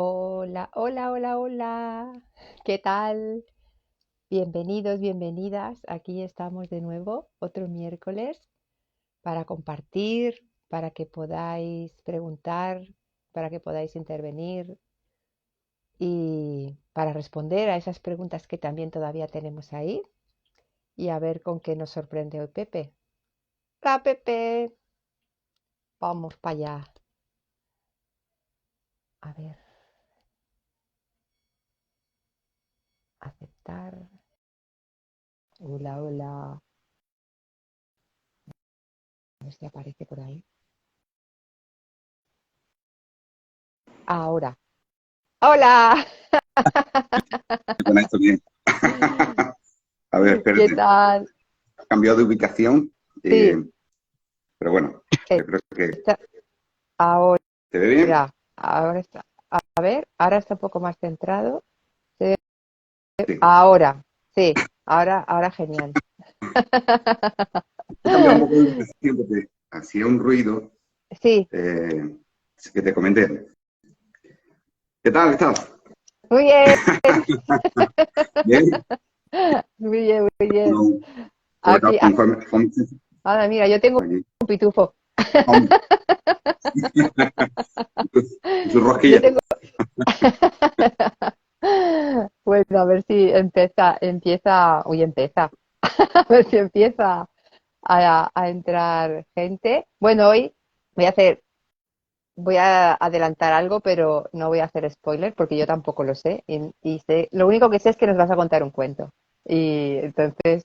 Hola, hola, hola, hola. ¿Qué tal? Bienvenidos, bienvenidas. Aquí estamos de nuevo, otro miércoles, para compartir, para que podáis preguntar, para que podáis intervenir y para responder a esas preguntas que también todavía tenemos ahí y a ver con qué nos sorprende hoy Pepe. ¡Hola, Pepe! Vamos para allá. A ver, aceptar. Hola, hola. A ver si aparece por ahí. Ahora. ¡Hola! Con esto bien. A ver, ¿Qué espérate. tal? Ha cambiado de ubicación, Sí, pero bueno, eh, yo creo que está ahora, te ve bien. ahora está. A ver, ahora está un poco más centrado. Sí, Sí. ahora, sí, ahora genial. Ha cambiado un poco de ubicación porque hacía un ruido Sí, eh, que te comenté. ¿Qué tal estás? muy bien, Bien. muy bien, muy bien. No, Aquí, ahora mira, yo tengo aquí. un pitufo. Home. Su Yo rosquilla. tengo. Bueno, a ver si empieza, a ver si empieza a entrar gente. Bueno, hoy voy a hacer, voy a adelantar algo, pero no voy a hacer spoiler porque yo tampoco lo sé. Y sé, lo único que sé es que nos vas a contar un cuento. Y entonces,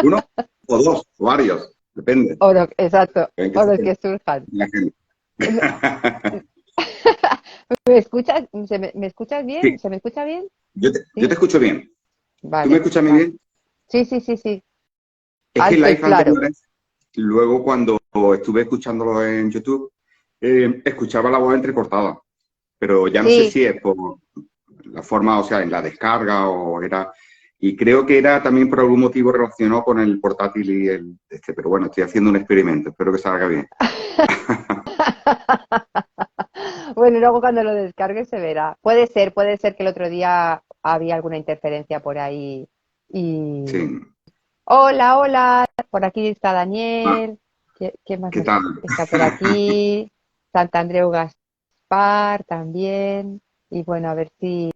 Uno o dos, o varios, depende. exacto, Ven que o se los quede que surjan. la gente. No, ¿me escuchas? ¿Me escuchas bien? Sí, ¿Se me escucha bien? yo te Sí, escucho bien. ¿Tú me vale, escuchas a mí vale. bien? Sí, sí, sí, sí, Es que en alto y live claro. anteriores, luego cuando estuve escuchándolo en YouTube, escuchaba la voz entrecortada, pero ya no sé Sí, si es por la forma, o sea, en la descarga o era... Y creo que era también por algún motivo relacionado con el portátil y el... pero bueno, estoy haciendo un experimento, espero que salga bien. bueno, luego cuando lo descargue se verá. Puede ser que el otro día había alguna interferencia por ahí. Y Sí. hola, hola, por aquí está Ah, Daniel. ¿Qué más ¿qué tal? está por aquí? Santandreu Gaspar también. Y bueno, a ver si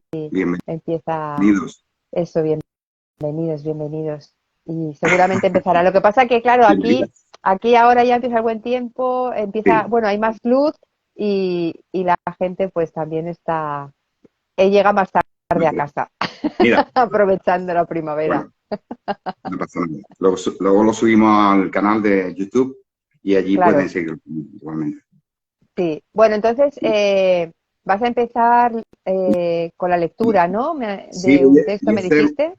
empieza Bienvenidos. eso. Bienvenidos, bienvenidos. Y seguramente empezará. Lo que pasa que, claro, Bienvenidas. aquí ahora ya empieza el buen tiempo, empieza, Sí. bueno, hay más luz y la gente pues también está, llega más tarde a casa, Mira, aprovechando la primavera. bueno, no pasa nada. Luego lo subimos al canal de YouTube y allí pueden Claro, seguir igualmente. sí. Bueno, entonces vas a empezar con la lectura, ¿no? Sí, De un texto, voy a me hacer dijiste.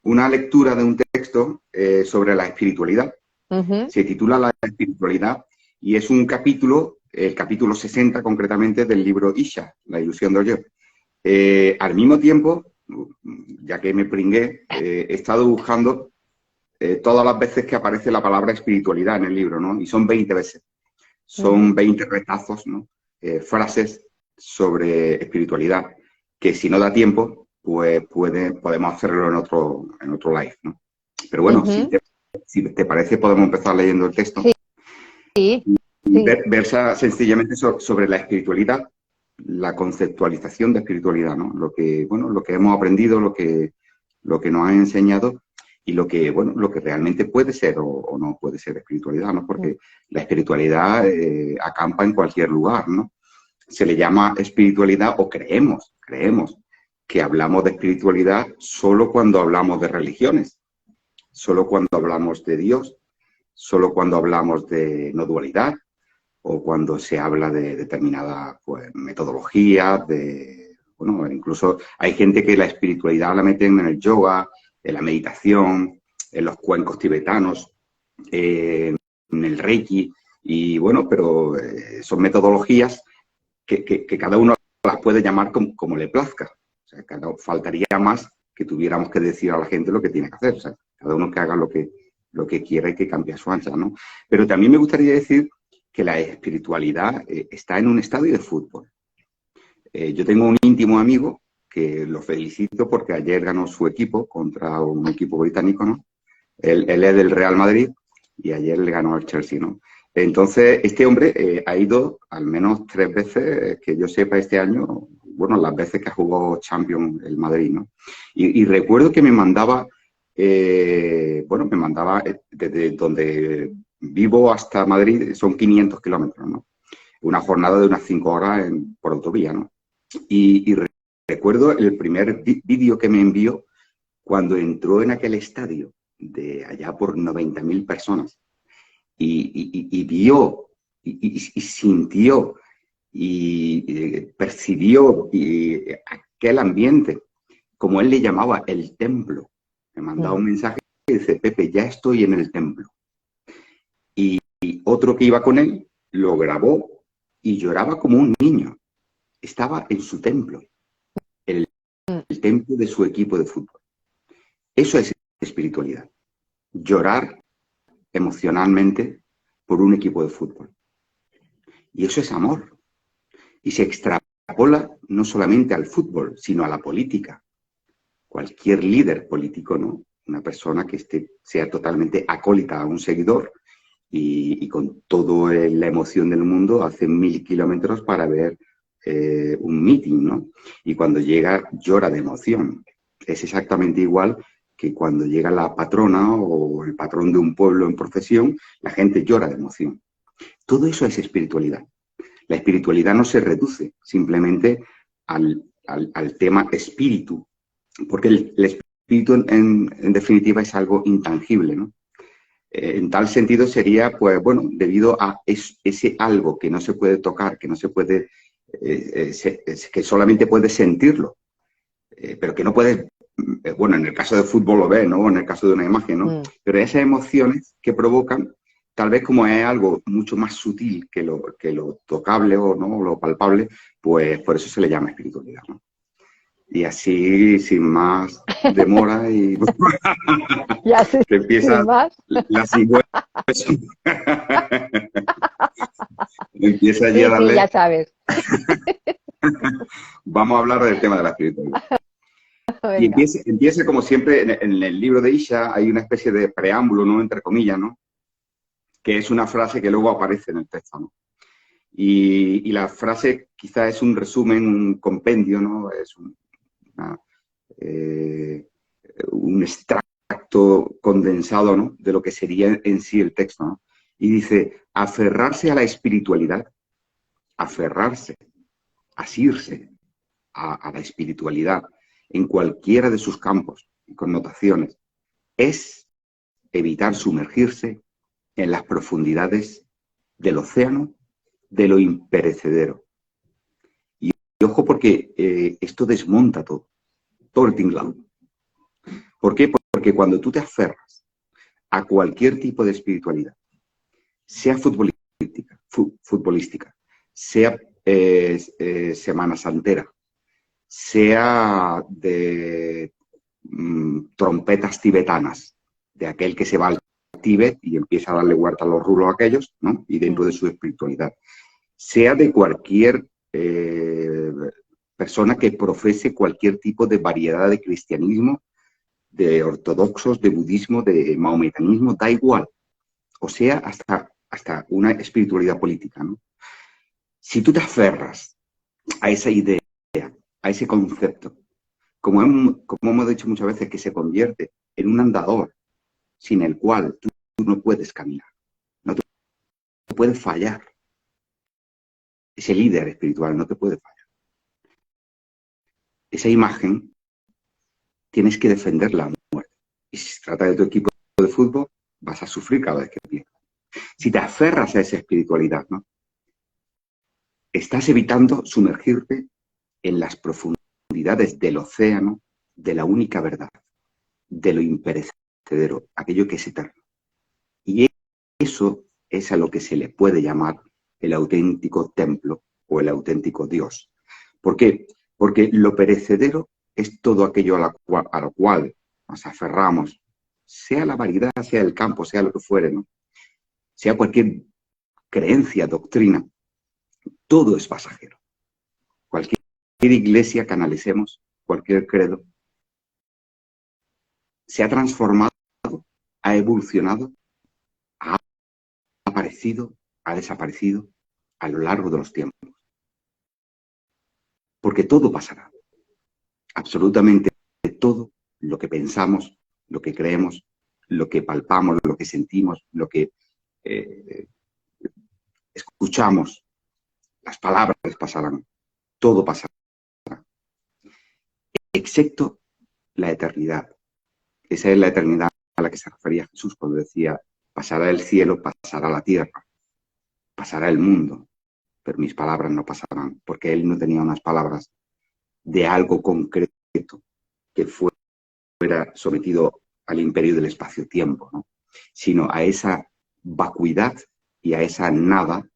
una lectura de un texto sobre la espiritualidad. Ujú, Se titula La espiritualidad y es un capítulo, el capítulo 60 concretamente del libro Isha, La ilusión del yo. Al mismo tiempo, ya que me pringué, he estado buscando todas las veces que aparece la palabra espiritualidad en el libro, ¿no? Y son 20 veces. ujú, Son 20 retazos, ¿no? Frases sobre espiritualidad, que si no da tiempo, pues podemos hacerlo en otro live, ¿no? Pero bueno, ujú. si te parece, podemos empezar leyendo el texto. Sí, sí, Versa sencillamente sobre la espiritualidad, la conceptualización de espiritualidad, ¿no? Lo que, bueno, lo que hemos aprendido, lo que nos han enseñado y lo que, bueno, lo que realmente puede ser o no puede ser espiritualidad, ¿no? sí. Porque la espiritualidad acampa en cualquier lugar, ¿no? Se le llama espiritualidad o creemos que hablamos de espiritualidad solo cuando hablamos de religiones, solo cuando hablamos de Dios, solo cuando hablamos de no dualidad, o cuando se habla de determinadas pues, metodologías, bueno, incluso hay gente que la espiritualidad la meten en el yoga, en la meditación, en los cuencos tibetanos, en el reiki, y bueno, pero son metodologías que cada uno las puede llamar como le plazca. O sea, faltaría más que tuviéramos que decir a la gente lo que tiene que hacer. O sea, cada uno que haga lo que quiera y que cambie a su ancha, ¿no? Pero también me gustaría decir que la espiritualidad está en un estadio de fútbol. Yo tengo un íntimo amigo que lo felicito porque ayer ganó su equipo contra un equipo británico, ¿no? Él es del Real Madrid y ayer le ganó al Chelsea, ¿no? Entonces, este hombre ha ido al menos 3 veces, que yo sepa, este año, bueno, las veces que ha jugado Champions el Madrid, ¿no? Y recuerdo que me mandaba, me mandaba desde donde vivo hasta Madrid, son 500 kilómetros, ¿no? Una jornada de unas 5 horas por autovía, ¿no? Y recuerdo el primer vídeo que me envió cuando entró en aquel estadio de allá por 90.000 personas y vio y sintió y percibió aquel ambiente, como él le llamaba, el templo. Me mandaba un mensaje que dice: Pepe, ya estoy en el templo. Y otro que iba con él lo grabó y lloraba como un niño. Estaba en su templo, el templo de su equipo de fútbol. Eso es espiritualidad. Llorar emocionalmente por un equipo de fútbol. Y eso es amor. Y se extrapola no solamente al fútbol, sino a la política. Cualquier líder político, ¿no? Una persona que sea totalmente acólita a un seguidor y con toda la emoción del mundo hace 1000 kilómetros para ver un meeting, ¿no? Y cuando llega llora de emoción. Es exactamente igual que cuando llega la patrona o el patrón de un pueblo en procesión, la gente llora de emoción. Todo eso es espiritualidad. La espiritualidad no se reduce simplemente al tema espíritu, porque el espíritu en definitiva es algo intangible, ¿no? En tal sentido sería, pues bueno, debido a ese algo que no se puede tocar, que no se puede, que solamente puedes sentirlo, pero que no puedes, bueno, en el caso de fútbol lo ves, ¿no? En el caso de una imagen, ¿no? Pero esas emociones que provocan, tal vez como es algo mucho más sutil que lo tocable o no, lo palpable, pues por eso se le llama espiritualidad, ¿no? Y así, sin más demora, y Ya sé, te sin empieza más. la cigüeña. Empieza allí a Sí, sí, ya darle. sabes. Vamos a hablar del tema de la espiritualidad. Y Venga. empieza como siempre, en el libro de Isha hay una especie de preámbulo, ¿no? Entre comillas, ¿no? Que es una frase que luego aparece en el texto, ¿no? Y la frase quizás es un resumen, un compendio, ¿no? Es una, eh, un extracto condensado, ¿no? De lo que sería en sí el texto, ¿no? Y dice: aferrarse a la espiritualidad, aferrarse, asirse a la espiritualidad en cualquiera de sus campos y connotaciones, es evitar sumergirse en las profundidades del océano de lo imperecedero. Y ojo, porque esto desmonta todo el tinglado. ¿Por qué? Porque cuando tú te aferras a cualquier tipo de espiritualidad, sea futbolística, sea semana santera, sea de trompetas tibetanas, de aquel que se va al Tíbet y empieza a darle vuelta a los rulos a aquellos, ¿no? Y dentro de su espiritualidad, sea de cualquier persona que profese cualquier tipo de variedad de cristianismo, de ortodoxos, de budismo, de mahometanismo, da igual. O sea, hasta una espiritualidad política, ¿no? Si tú te aferras a esa idea, a ese concepto, como hemos dicho muchas veces, que se convierte en un andador sin el cual tú no puedes caminar, no te puedes fallar. Ese líder espiritual no te puede fallar. Esa imagen tienes que defenderla a muerte. Y si se trata de tu equipo de fútbol, vas a sufrir cada vez que pierdas. Si te aferras a esa espiritualidad, ¿no? Estás evitando sumergirte en las profundidades del océano de la única verdad, de lo imperecedero, aquello que es eterno. Y eso es a lo que se le puede llamar el auténtico templo o el auténtico Dios. ¿Por qué? Porque lo perecedero es todo aquello a lo cual nos aferramos, sea la variedad, sea el campo, sea lo que fuere, ¿no? Sea cualquier creencia, doctrina, todo es pasajero. Cualquier iglesia que analicemos, cualquier credo, se ha transformado, ha evolucionado, ha aparecido, ha desaparecido a lo largo de los tiempos. Porque todo pasará, absolutamente todo lo que pensamos, lo que creemos, lo que palpamos, lo que sentimos, lo que escuchamos, las palabras pasarán, todo pasará, excepto la eternidad. Esa es la eternidad a la que se refería Jesús cuando decía, pasará el cielo, pasará la tierra, pasará el mundo, pero mis palabras no pasarán, porque él no tenía unas palabras de algo concreto que fuera sometido al imperio del espacio-tiempo, ¿no? Sino a esa vacuidad y a esa nada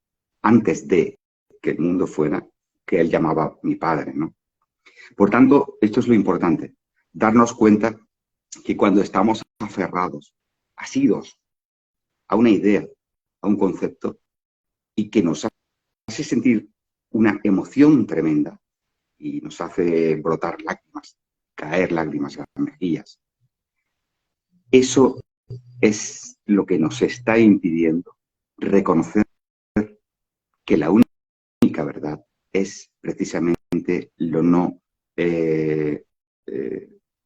antes de que el mundo fuera, que él llamaba mi Padre, ¿no? Por tanto, esto es lo importante, darnos cuenta que cuando estamos aferrados, asidos a una idea, a un concepto, y que nos hace sentir una emoción tremenda y nos hace brotar lágrimas, caer lágrimas en las mejillas, eso es lo que nos está impidiendo reconocer que la única verdad es precisamente lo no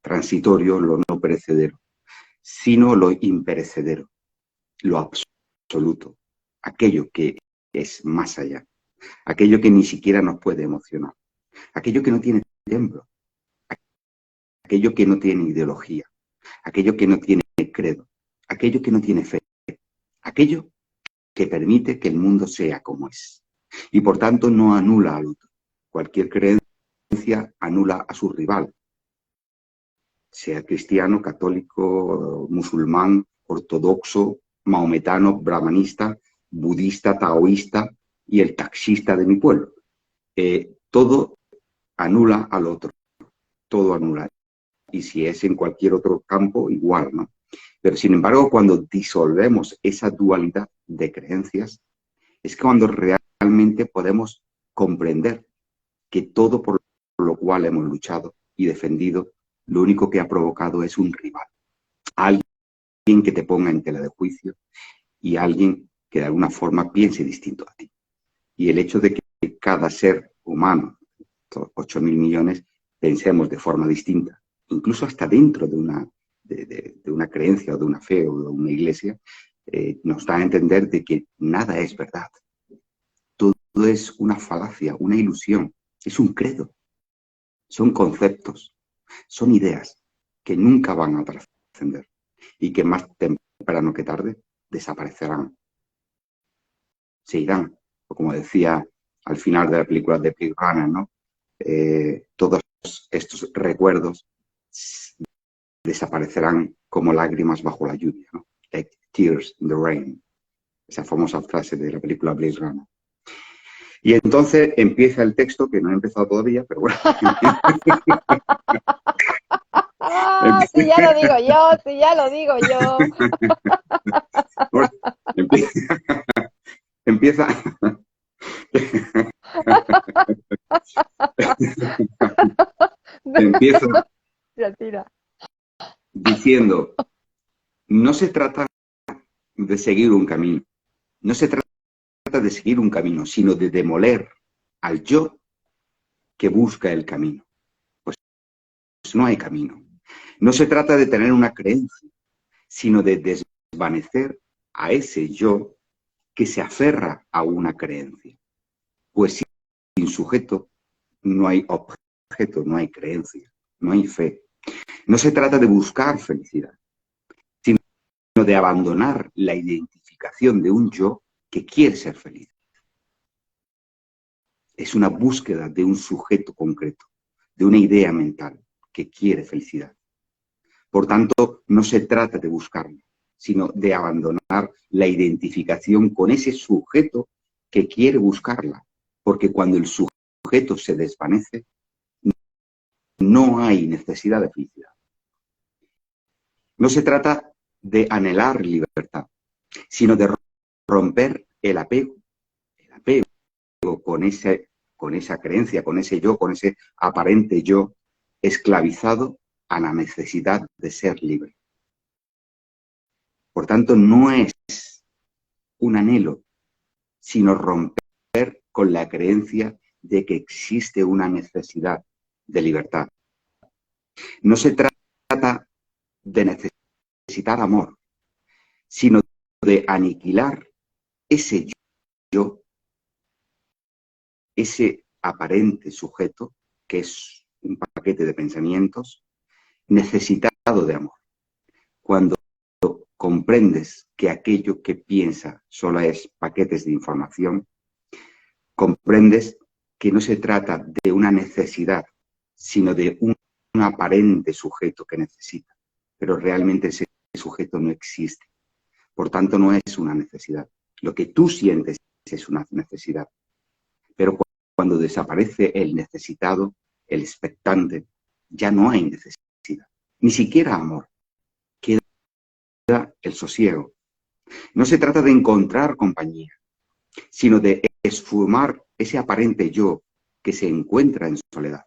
transitorio, lo no perecedero, sino lo imperecedero, lo absoluto, aquello que es más allá, aquello que ni siquiera nos puede emocionar, aquello que no tiene templo, aquello que no tiene ideología, aquello que no tiene credo, aquello que no tiene fe, aquello que permite que el mundo sea como es. Y por tanto no anula al otro. Cualquier creencia anula a su rival, sea cristiano, católico, musulmán, ortodoxo, maometano, brahmanista, budista, taoísta y el taxista de mi pueblo. Todo anula al otro, todo anula. Y si es en cualquier otro campo, igual, ¿no? Pero sin embargo, cuando disolvemos esa dualidad de creencias, es cuando realmente podemos comprender que todo por lo cual hemos luchado y defendido, lo único que ha provocado es un rival. Alguien que te ponga en tela de juicio y alguien que de alguna forma piense distinto a ti. Y el hecho de que cada ser humano, 8.000 millones, pensemos de forma distinta, incluso hasta dentro de una creencia o de una fe o de una iglesia, nos da a entender de que nada es verdad. Todo es una falacia, una ilusión, es un credo, son conceptos, son ideas que nunca van a trascender y que más temprano que tarde desaparecerán, se irán. O como decía al final de la película de Blade Runner, ¿no? Todos estos recuerdos desaparecerán como lágrimas bajo la lluvia, ¿no? Like tears in the rain. Esa famosa frase de la película Blade Runner. Y entonces empieza el texto, que no he empezado todavía, pero bueno. Si ya lo digo yo, si ya lo digo yo. Bueno, empieza empieza Tira, tira. diciendo, no se trata de seguir un camino, no se trata de seguir un camino, sino de demoler al yo que busca el camino. Pues no hay camino. No se trata de tener una creencia, sino de desvanecer a ese yo que se aferra a una creencia. Pues sin sujeto no hay objeto, no hay creencia, no hay fe. No se trata de buscar felicidad, sino de abandonar la identificación de un yo que quiere ser feliz. Es una búsqueda de un sujeto concreto, de una idea mental que quiere felicidad. Por tanto, no se trata de buscarlo, sino de abandonar la identificación con ese sujeto que quiere buscarla. Porque cuando el sujeto se desvanece, no hay necesidad de felicidad. No se trata de anhelar libertad, sino de romper el apego con ese con esa creencia, con ese yo, con ese aparente yo, esclavizado a la necesidad de ser libre. Por tanto, no es un anhelo, sino romper con la creencia de que existe una necesidad de libertad. No se trata de necesitar amor, sino de aniquilar ese yo, ese aparente sujeto, que es un paquete de pensamientos, necesitado de amor. Cuando comprendes que aquello que piensa solo es paquetes de información, comprendes que no se trata de una necesidad, sino de un aparente sujeto que necesita, pero realmente ese sujeto no existe. Por tanto, no es una necesidad. Lo que tú sientes es una necesidad. Pero cuando desaparece el necesitado, el expectante, ya no hay necesidad. Ni siquiera amor. Queda el sosiego. No se trata de encontrar compañía, sino de esfumar ese aparente yo que se encuentra en soledad.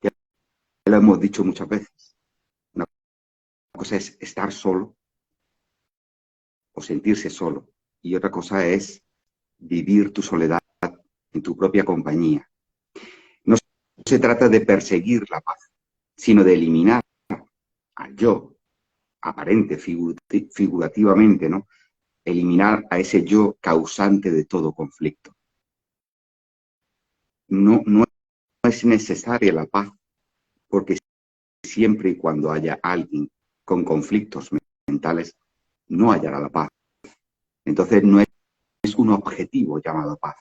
Ya lo hemos dicho muchas veces. Una cosa es estar solo o sentirse solo, y otra cosa es vivir tu soledad en tu propia compañía. No se trata de perseguir la paz, sino de eliminar al yo, aparente, figurativamente, ¿no? Eliminar a ese yo causante de todo conflicto. No es necesaria la paz, porque siempre y cuando haya alguien con conflictos mentales, no hallará la paz. Entonces no es un objetivo llamado paz.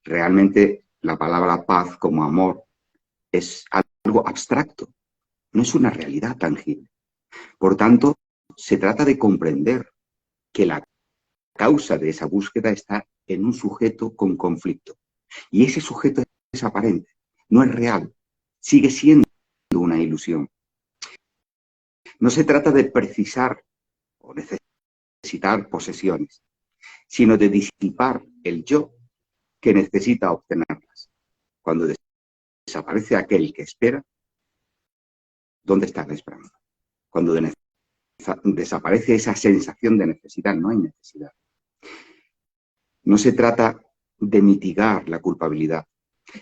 Realmente la palabra paz como amor es algo abstracto, no es una realidad tangible. Por tanto, se trata de comprender que la causa de esa búsqueda está en un sujeto con conflicto. Y ese sujeto es aparente, no es real, sigue siendo una ilusión. No se trata de precisar o necesitar posesiones, sino de disipar el yo que necesita obtenerlas. Cuando desaparece aquel que espera, ¿dónde está la esperanza? Cuando desaparece esa sensación de necesidad, no hay necesidad. No se trata de mitigar la culpabilidad,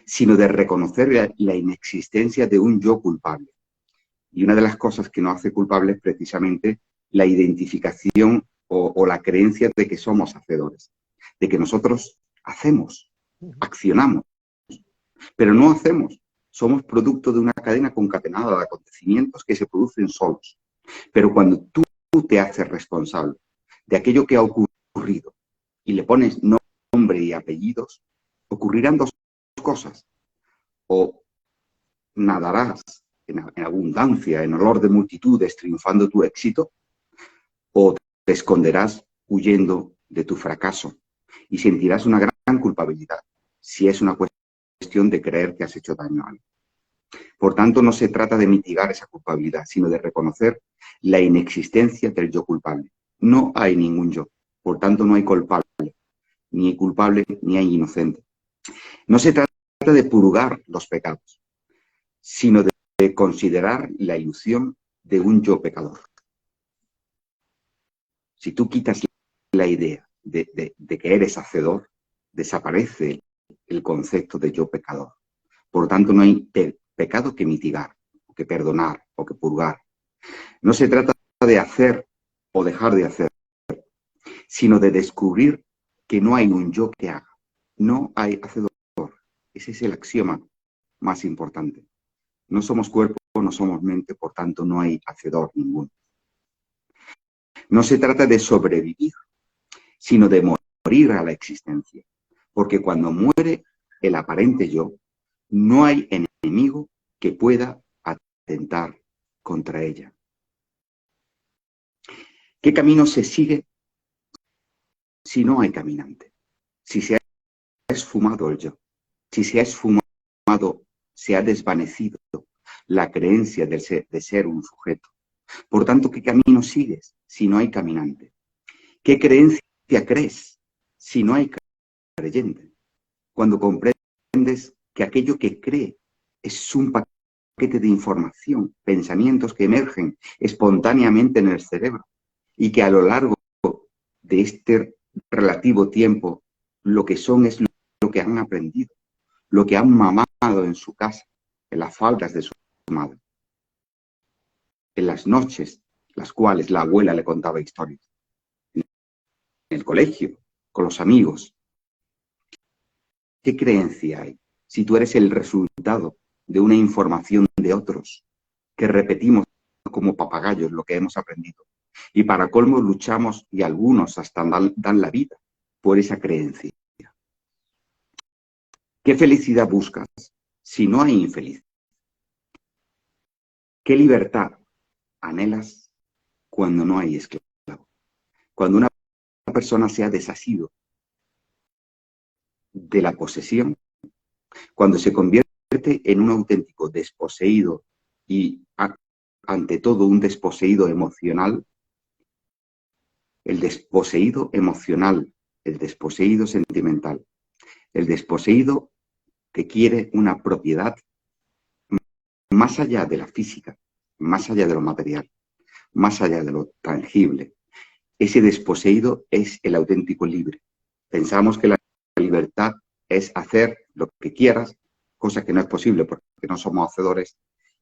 sino de reconocer la inexistencia de un yo culpable. Y una de las cosas que nos hace culpables es precisamente la identificación o la creencia de que somos hacedores, de que nosotros hacemos, accionamos, pero no hacemos. Somos producto de una cadena concatenada de acontecimientos que se producen solos. Pero cuando tú te haces responsable de aquello que ha ocurrido y le pones nombre y apellidos, ocurrirán dos cosas. O nadarás en abundancia, en olor de multitudes, triunfando tu éxito, o te esconderás huyendo de tu fracaso y sentirás una gran culpabilidad si es una cuestión de creer que has hecho daño a alguien. Por tanto, no se trata de mitigar esa culpabilidad, sino de reconocer la inexistencia del yo culpable. No hay ningún yo, por tanto no hay culpable, ni hay culpable, ni hay inocente. No se trata de purgar los pecados, sino de considerar la ilusión de un yo pecador. Si tú quitas la idea de que eres hacedor, desaparece el concepto de yo pecador. Por tanto, no hay pecado que mitigar, o que perdonar, o que purgar. No se trata de hacer o dejar de hacer, sino de descubrir que no hay un yo que haga. No hay hacedor. Ese es el axioma más importante. No somos cuerpo, no somos mente, por tanto no hay hacedor ninguno. No se trata de sobrevivir, sino de morir a la existencia. Porque cuando muere el aparente yo, no hay enemigo que pueda atentar contra ella. ¿Qué camino se sigue si no hay caminante? Si se ha esfumado el yo, si se ha esfumado, se ha desvanecido la creencia de ser un sujeto. Por tanto, ¿qué camino sigues si no hay caminante? ¿Qué creencia crees si no hay creyente? Cuando comprendes comprendes que aquello que cree es un paquete de información, pensamientos que emergen espontáneamente en el cerebro y que a lo largo de este relativo tiempo lo que son es lo que han aprendido, lo que han mamado en su casa, en las faldas de su madre, en las noches las cuales la abuela le contaba historias, en el colegio, con los amigos. ¿Qué creencia hay si tú eres el resultado de una información de otros que repetimos como papagayos lo que hemos aprendido? Y para colmo luchamos y algunos hasta dan la vida por esa creencia. ¿Qué felicidad buscas si no hay infelicidad? ¿Qué libertad anhelas cuando no hay esclavo? Cuando una persona se ha desasido de la posesión, cuando se convierte en un auténtico desposeído y ante todo un desposeído emocional, el desposeído emocional, el desposeído sentimental, el desposeído que quiere una propiedad más allá de la física, más allá de lo material, más allá de lo tangible. Ese desposeído es el auténtico libre. Pensamos que la libertad es hacer lo que quieras, cosa que no es posible porque no somos hacedores,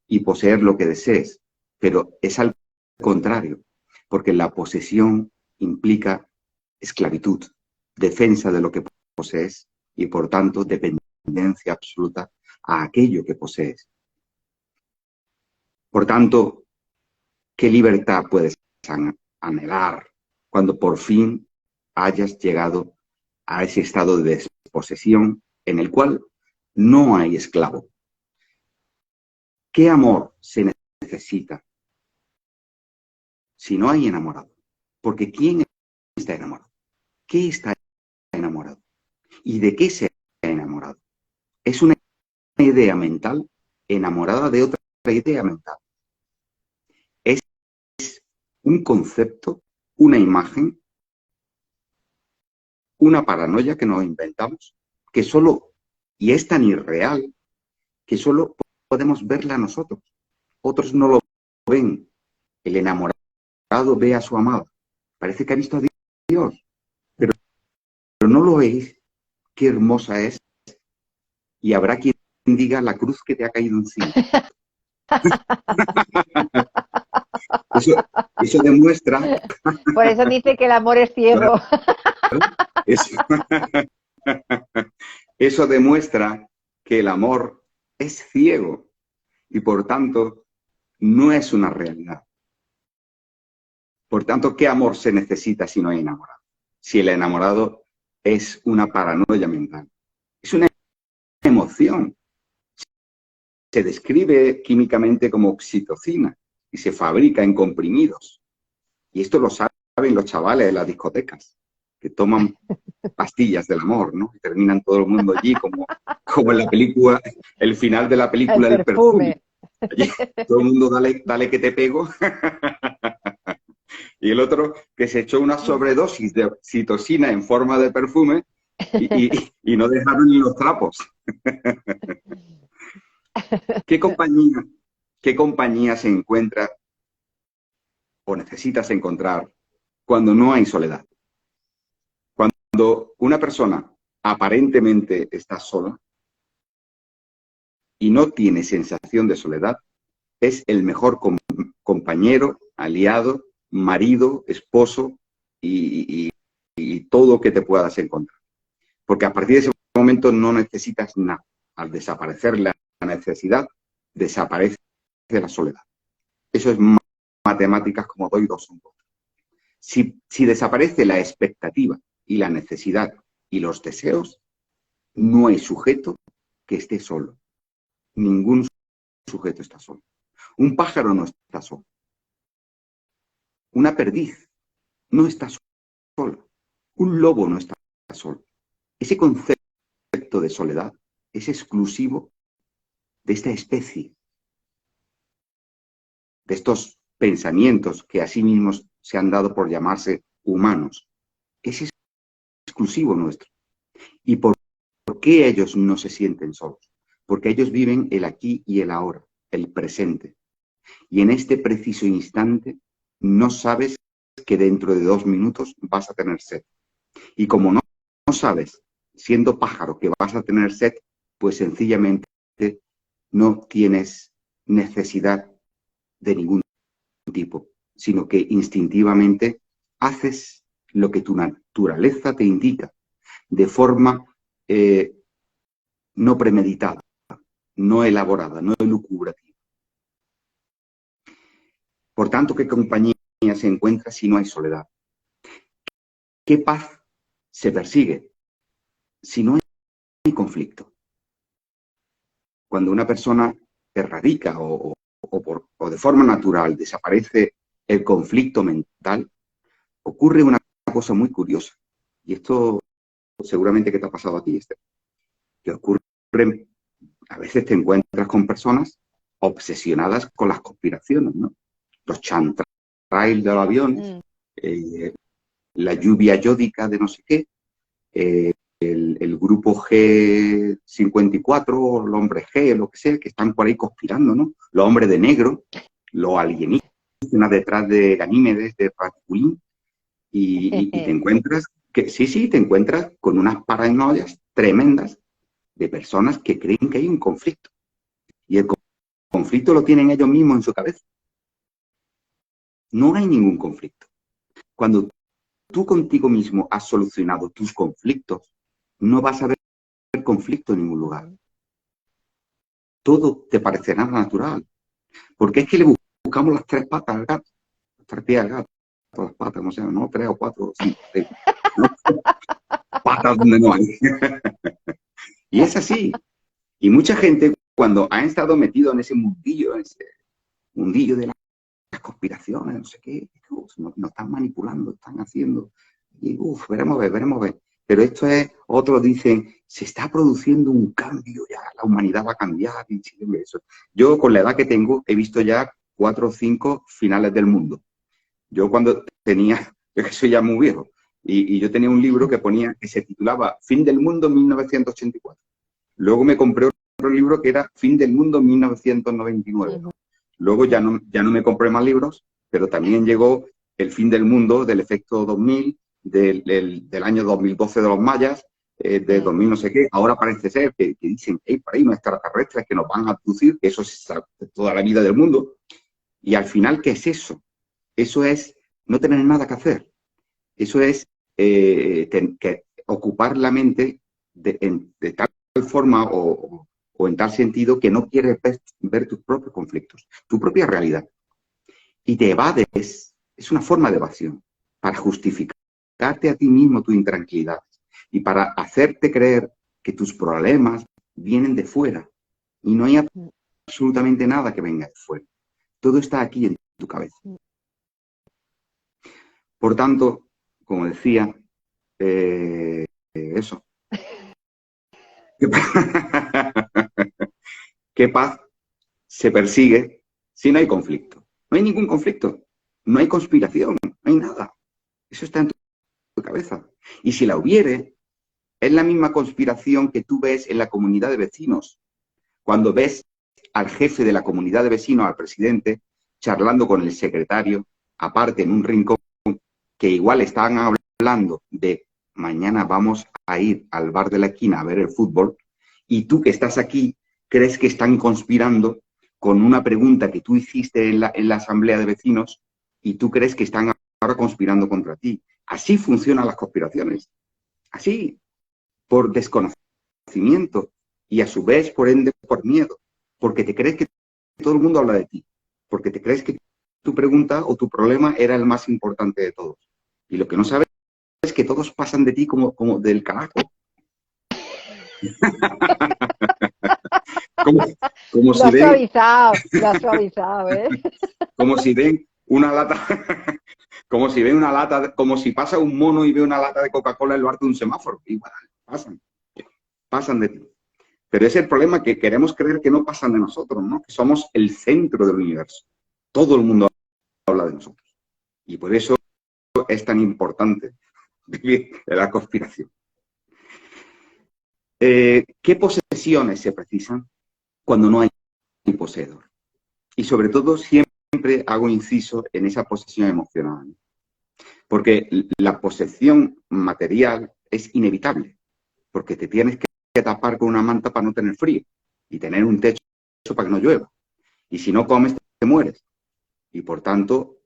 y poseer lo que desees. Pero es al contrario, porque la posesión implica esclavitud, defensa de lo que posees y por tanto dependencia absoluta a aquello que posees. Por tanto, ¿qué libertad puedes anhelar cuando por fin hayas llegado a ese estado de desposesión en el cual no hay esclavo? ¿Qué amor se necesita si no hay enamorado? Porque ¿quién está enamorado? ¿Qué está enamorado? ¿Y de qué se ha enamorado? Es una idea mental enamorada de otra idea mental. Es un concepto, una imagen, una paranoia que nos inventamos, que solo, y es tan irreal, que solo podemos verla nosotros. Otros no lo ven. El enamorado ve a su amada. Parece que ha visto a Dios, pero no lo veis. Qué hermosa es. Y habrá quien diga la cruz que te ha caído encima. Eso demuestra... Por eso dice que el amor es ciego. Eso, eso demuestra que el amor es ciego y por tanto no es una realidad. Por tanto, ¿qué amor se necesita si no hay enamorado? Si el enamorado es una paranoia mental. Es una emoción. Se describe químicamente como oxitocina y se fabrica en comprimidos. Y esto lo saben los chavales de las discotecas, que toman pastillas del amor, ¿no? Y terminan todo el mundo allí como en la película, el final de la película El del perfume. perfume. Allí, todo el mundo dale que te pego. Y el otro que se echó una sobredosis de oxitocina en forma de perfume y no dejaron ni los trapos. ¿Qué compañía se encuentra o necesitas encontrar cuando no hay soledad? Cuando una persona aparentemente está sola y no tiene sensación de soledad, es el mejor compañero, aliado, marido, esposo y todo que te puedas encontrar. Porque a partir de ese momento no necesitas nada. Al desaparecer la necesidad, desaparece la soledad. Eso es matemáticas como 2 y 2 son 4. Si desaparece la expectativa y la necesidad y los deseos, no hay sujeto que esté solo. Ningún sujeto está solo. Un pájaro no está solo. Una perdiz no está solo. Un lobo no está solo. Ese concepto de soledad es exclusivo de esta especie, de estos pensamientos que a sí mismos se han dado por llamarse humanos. Es exclusivo nuestro. ¿Y por qué ellos no se sienten solos? Porque ellos viven el aquí y el ahora, el presente. Y en este preciso instante no sabes que dentro de 2 minutos vas a tener sed. Y como no sabes, siendo pájaro, que vas a tener sed, pues sencillamente no tienes necesidad de ningún tipo, sino que instintivamente haces lo que tu naturaleza te indica, de forma no premeditada, no elaborada, no elucubrativa. Por tanto, ¿qué compañía se encuentra si no hay soledad? ¿Qué paz se persigue si no hay conflicto? Cuando una persona erradica o de forma natural desaparece el conflicto mental, ocurre una cosa muy curiosa. Y esto seguramente que te ha pasado a ti, Esther. Que ocurre, a veces te encuentras con personas obsesionadas con las conspiraciones, ¿no? Los chemtrails de los aviones, la lluvia yódica de no sé qué, el grupo G54, el hombre G, lo que sea, que están por ahí conspirando, ¿no? Los hombres de negro, los alienígenas detrás de Ganímedes, de Raticulín, y te encuentras, te encuentras con unas paranoias tremendas de personas que creen que hay un conflicto. Y el conflicto lo tienen ellos mismos en su cabeza. No hay ningún conflicto. Cuando tú contigo mismo has solucionado tus conflictos, no vas a ver conflicto en ningún lugar. Todo te parecerá natural. Porque es que le buscamos las 3 patas al gato, los 3 pies al gato, todas las patas, no sé, no 3 o 4 o 5, ¿no? Patas donde no hay. Y es así. Y mucha gente, cuando ha estado metido en ese mundillo de las conspiraciones, no sé qué, nos están manipulando, están haciendo, y veremos a ver. Pero esto es, otros dicen, se está produciendo un cambio ya, la humanidad va a cambiar, y eso. Yo con la edad que tengo he visto ya 4 o 5 finales del mundo. Yo cuando tenía, yo que soy ya muy viejo, y yo tenía un libro que ponía, que se titulaba Fin del Mundo 1984. Luego me compré otro libro que era Fin del Mundo 1999. Luego ya no me compré más libros, pero también llegó El Fin del Mundo del efecto 2000, del año 2012 de los mayas, de 2000 no sé qué. Ahora parece ser que dicen que hay por ahí unos extraterrestres que nos van a abducir, que eso es toda la vida del mundo. Y al final, ¿qué es eso? Eso es no tener nada que hacer. Eso es que ocupar la mente de tal forma o en tal sentido que no quieres ver tus propios conflictos, tu propia realidad. Y te evades, es una forma de evasión, para justificarte a ti mismo tu intranquilidad y para hacerte creer que tus problemas vienen de fuera y no hay absolutamente nada que venga de fuera. Todo está aquí en tu cabeza. Por tanto, como decía, eso. ¿Qué paz se persigue si no hay conflicto? No hay ningún conflicto, no hay conspiración, no hay nada. Eso está en tu cabeza. Y si la hubiere, es la misma conspiración que tú ves en la comunidad de vecinos. Cuando ves al jefe de la comunidad de vecinos, al presidente, charlando con el secretario, aparte en un rincón, que igual estaban hablando de mañana vamos a ir al bar de la esquina a ver el fútbol, y tú que estás aquí crees que están conspirando con una pregunta que tú hiciste en la asamblea de vecinos y tú crees que están ahora conspirando contra ti. Así funcionan las conspiraciones. Así, por desconocimiento y a su vez, por ende, por miedo. Porque te crees que todo el mundo habla de ti. Porque te crees que tu pregunta o tu problema era el más importante de todos. Y lo que no sabes es que todos pasan de ti como del carajo. Como si ven, lo has suavizado, ¿eh? como si ven una lata, como si ven una lata, como si pasa un mono y ve una lata de Coca-Cola en lo alto de un semáforo. Igual, pasan de ti. Pero es el problema que queremos creer que no pasan de nosotros, ¿no? Que somos el centro del universo. Todo el mundo habla de nosotros. Y por eso es tan importante vivir de la conspiración. ¿Qué posesiones se precisan cuando no hay poseedor? Y sobre todo siempre hago inciso en esa posesión emocional, porque la posesión material es inevitable, porque te tienes que tapar con una manta para no tener frío y tener un techo para que no llueva. Y si no comes, te mueres. Y por tanto,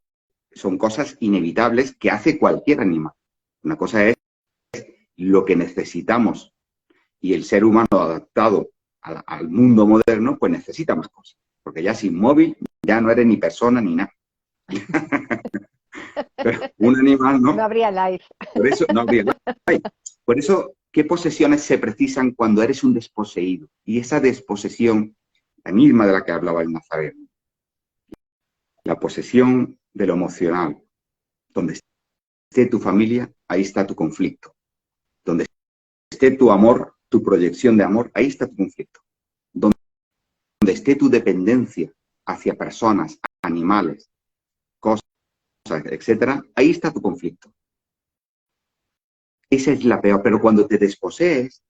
son cosas inevitables que hace cualquier animal. Una cosa es lo que necesitamos y el ser humano adaptado al mundo moderno, pues necesita más cosas. Porque ya sin móvil, ya no eres ni persona ni nada. Pero un animal, No ¿no? habría live. Por eso, no habría live. Por eso, ¿qué posesiones se precisan cuando eres un desposeído? Y esa desposesión, la misma de la que hablaba el Nazareno, la posesión de lo emocional, donde esté tu familia, ahí está tu conflicto. Donde esté tu amor, tu proyección de amor, ahí está tu conflicto. Donde esté tu dependencia hacia personas, animales, cosas, etcétera, ahí está tu conflicto. Esa es la peor. Pero cuando te desposees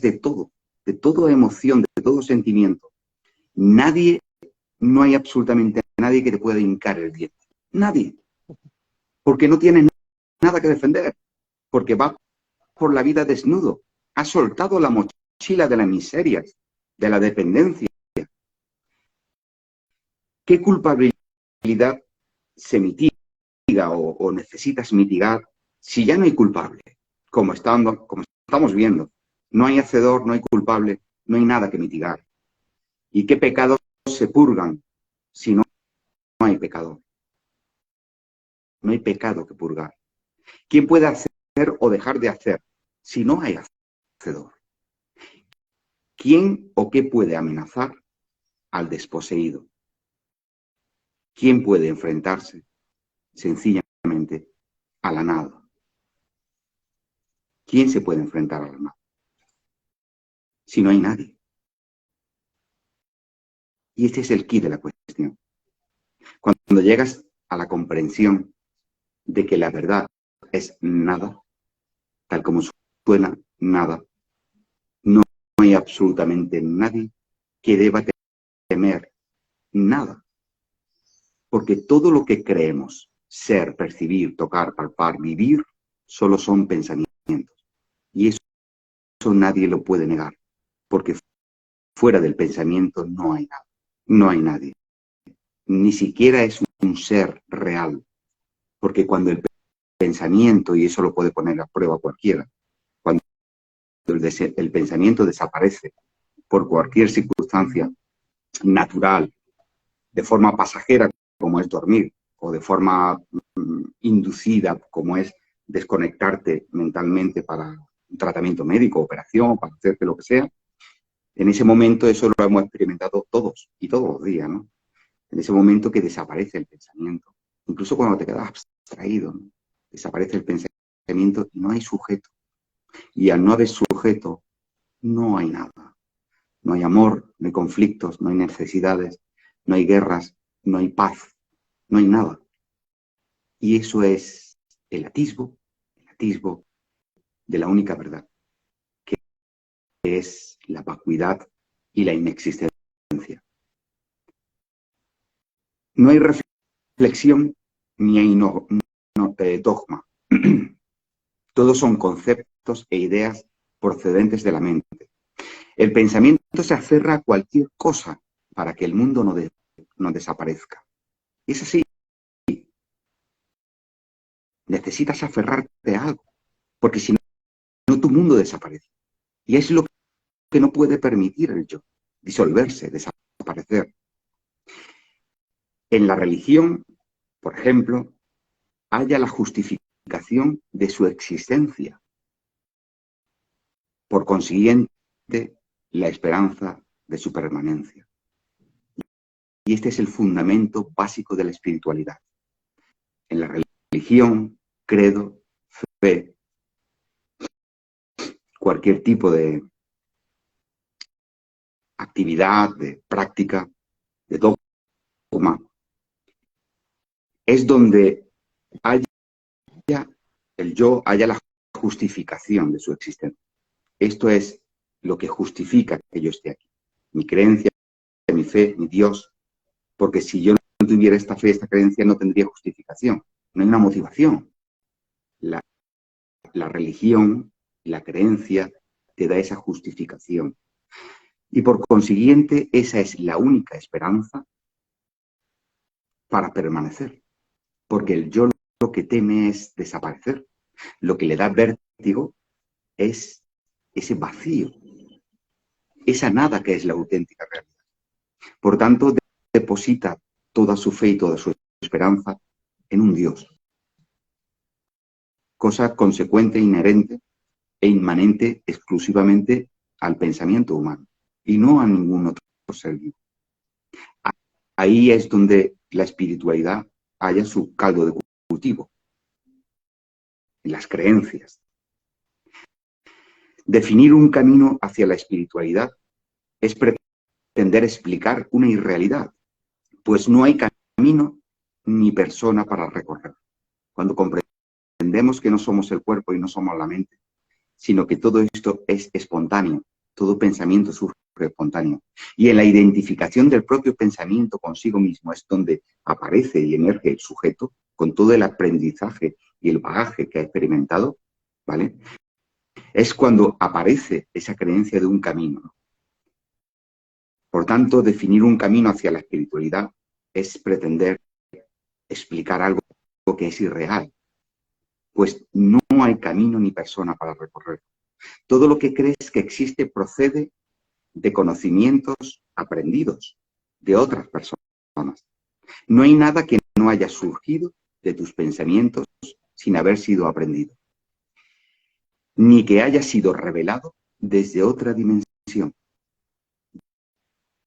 de toda emoción, de todo sentimiento, nadie, no hay absolutamente nadie que te pueda hincar el diente. Nadie. Porque no tienes nada que defender. Porque vas por la vida desnudo. Has soltado la mochila de las miserias, de la dependencia. ¿Qué culpabilidad se mitiga o necesitas mitigar si ya no hay culpable? Como estamos viendo, no hay hacedor, no hay culpable, no hay nada que mitigar. ¿Y qué pecados se purgan si no hay pecador? No hay pecado que purgar. ¿Quién puede hacer o dejar de hacer si no hay hacedor? ¿Quién o qué puede amenazar al desposeído? ¿Quién puede enfrentarse sencillamente a la nada? ¿Quién se puede enfrentar a la nada? Si no hay nadie. Y este es el quid de la cuestión. Cuando llegas a la comprensión de que la verdad es nada, tal como suena nada, no hay absolutamente nadie que deba temer nada. Porque todo lo que creemos ser, percibir, tocar, palpar, vivir, solo son pensamientos. Y eso nadie lo puede negar. Porque fuera del pensamiento no hay nada. No hay nadie. Ni siquiera es un ser real. Porque cuando el pensamiento, y eso lo puede poner a prueba cualquiera, cuando el pensamiento desaparece por cualquier circunstancia natural, de forma pasajera, como es dormir, o de forma inducida, como es desconectarte mentalmente para un tratamiento médico, operación, para hacerte lo que sea, en ese momento eso lo hemos experimentado todos y todos los días, ¿no? En ese momento que desaparece el pensamiento, incluso cuando te quedas abstraído, ¿no? Desaparece el pensamiento y no hay sujeto. Y al no haber sujeto, no hay nada. No hay amor, no hay conflictos, no hay necesidades, no hay guerras, no hay paz, no hay nada. Y eso es el atisbo de la única verdad, que es la vacuidad y la inexistencia. No hay reflexión ni hay dogma. Todos son conceptos e ideas procedentes de la mente. El pensamiento se aferra a cualquier cosa para que el mundo no desaparezca. Es así. Necesitas aferrarte a algo, porque si no, tu mundo desaparece. Y es lo que no puede permitir el yo, disolverse, desaparecer. En la religión, por ejemplo, haya la justificación de su existencia. Por consiguiente, la esperanza de su permanencia. Y este es el fundamento básico de la espiritualidad. En la religión, credo, fe, cualquier tipo de actividad, de práctica, de dogma, es donde haya el yo, haya la justificación de su existencia. Esto es lo que justifica que yo esté aquí. Mi creencia, mi fe, mi Dios. Porque si yo no tuviera esta fe, esta creencia, no tendría justificación. No hay una motivación. La religión, la creencia, te da esa justificación. Y por consiguiente, esa es la única esperanza para permanecer. Porque el yo lo que teme es desaparecer. Lo que le da vértigo es ese vacío, esa nada que es la auténtica realidad. Por tanto, deposita toda su fe y toda su esperanza en un Dios. Cosa consecuente, inherente e inmanente exclusivamente al pensamiento humano y no a ningún otro ser vivo. Ahí es donde la espiritualidad halla su caldo de cultivo, en las creencias. Definir un camino hacia la espiritualidad es pretender explicar una irrealidad, pues no hay camino ni persona para recorrer. Cuando comprendemos que no somos el cuerpo y no somos la mente, sino que todo esto es espontáneo, todo pensamiento surge espontáneo. Y en la identificación del propio pensamiento consigo mismo es donde aparece y emerge el sujeto con todo el aprendizaje y el bagaje que ha experimentado, ¿vale? Es cuando aparece esa creencia de un camino. Por tanto, definir un camino hacia la espiritualidad es pretender explicar algo que es irreal, pues no hay camino ni persona para recorrer. Todo lo que crees que existe procede de conocimientos aprendidos de otras personas. No hay nada que no haya surgido de tus pensamientos sin haber sido aprendido, ni que haya sido revelado desde otra dimensión,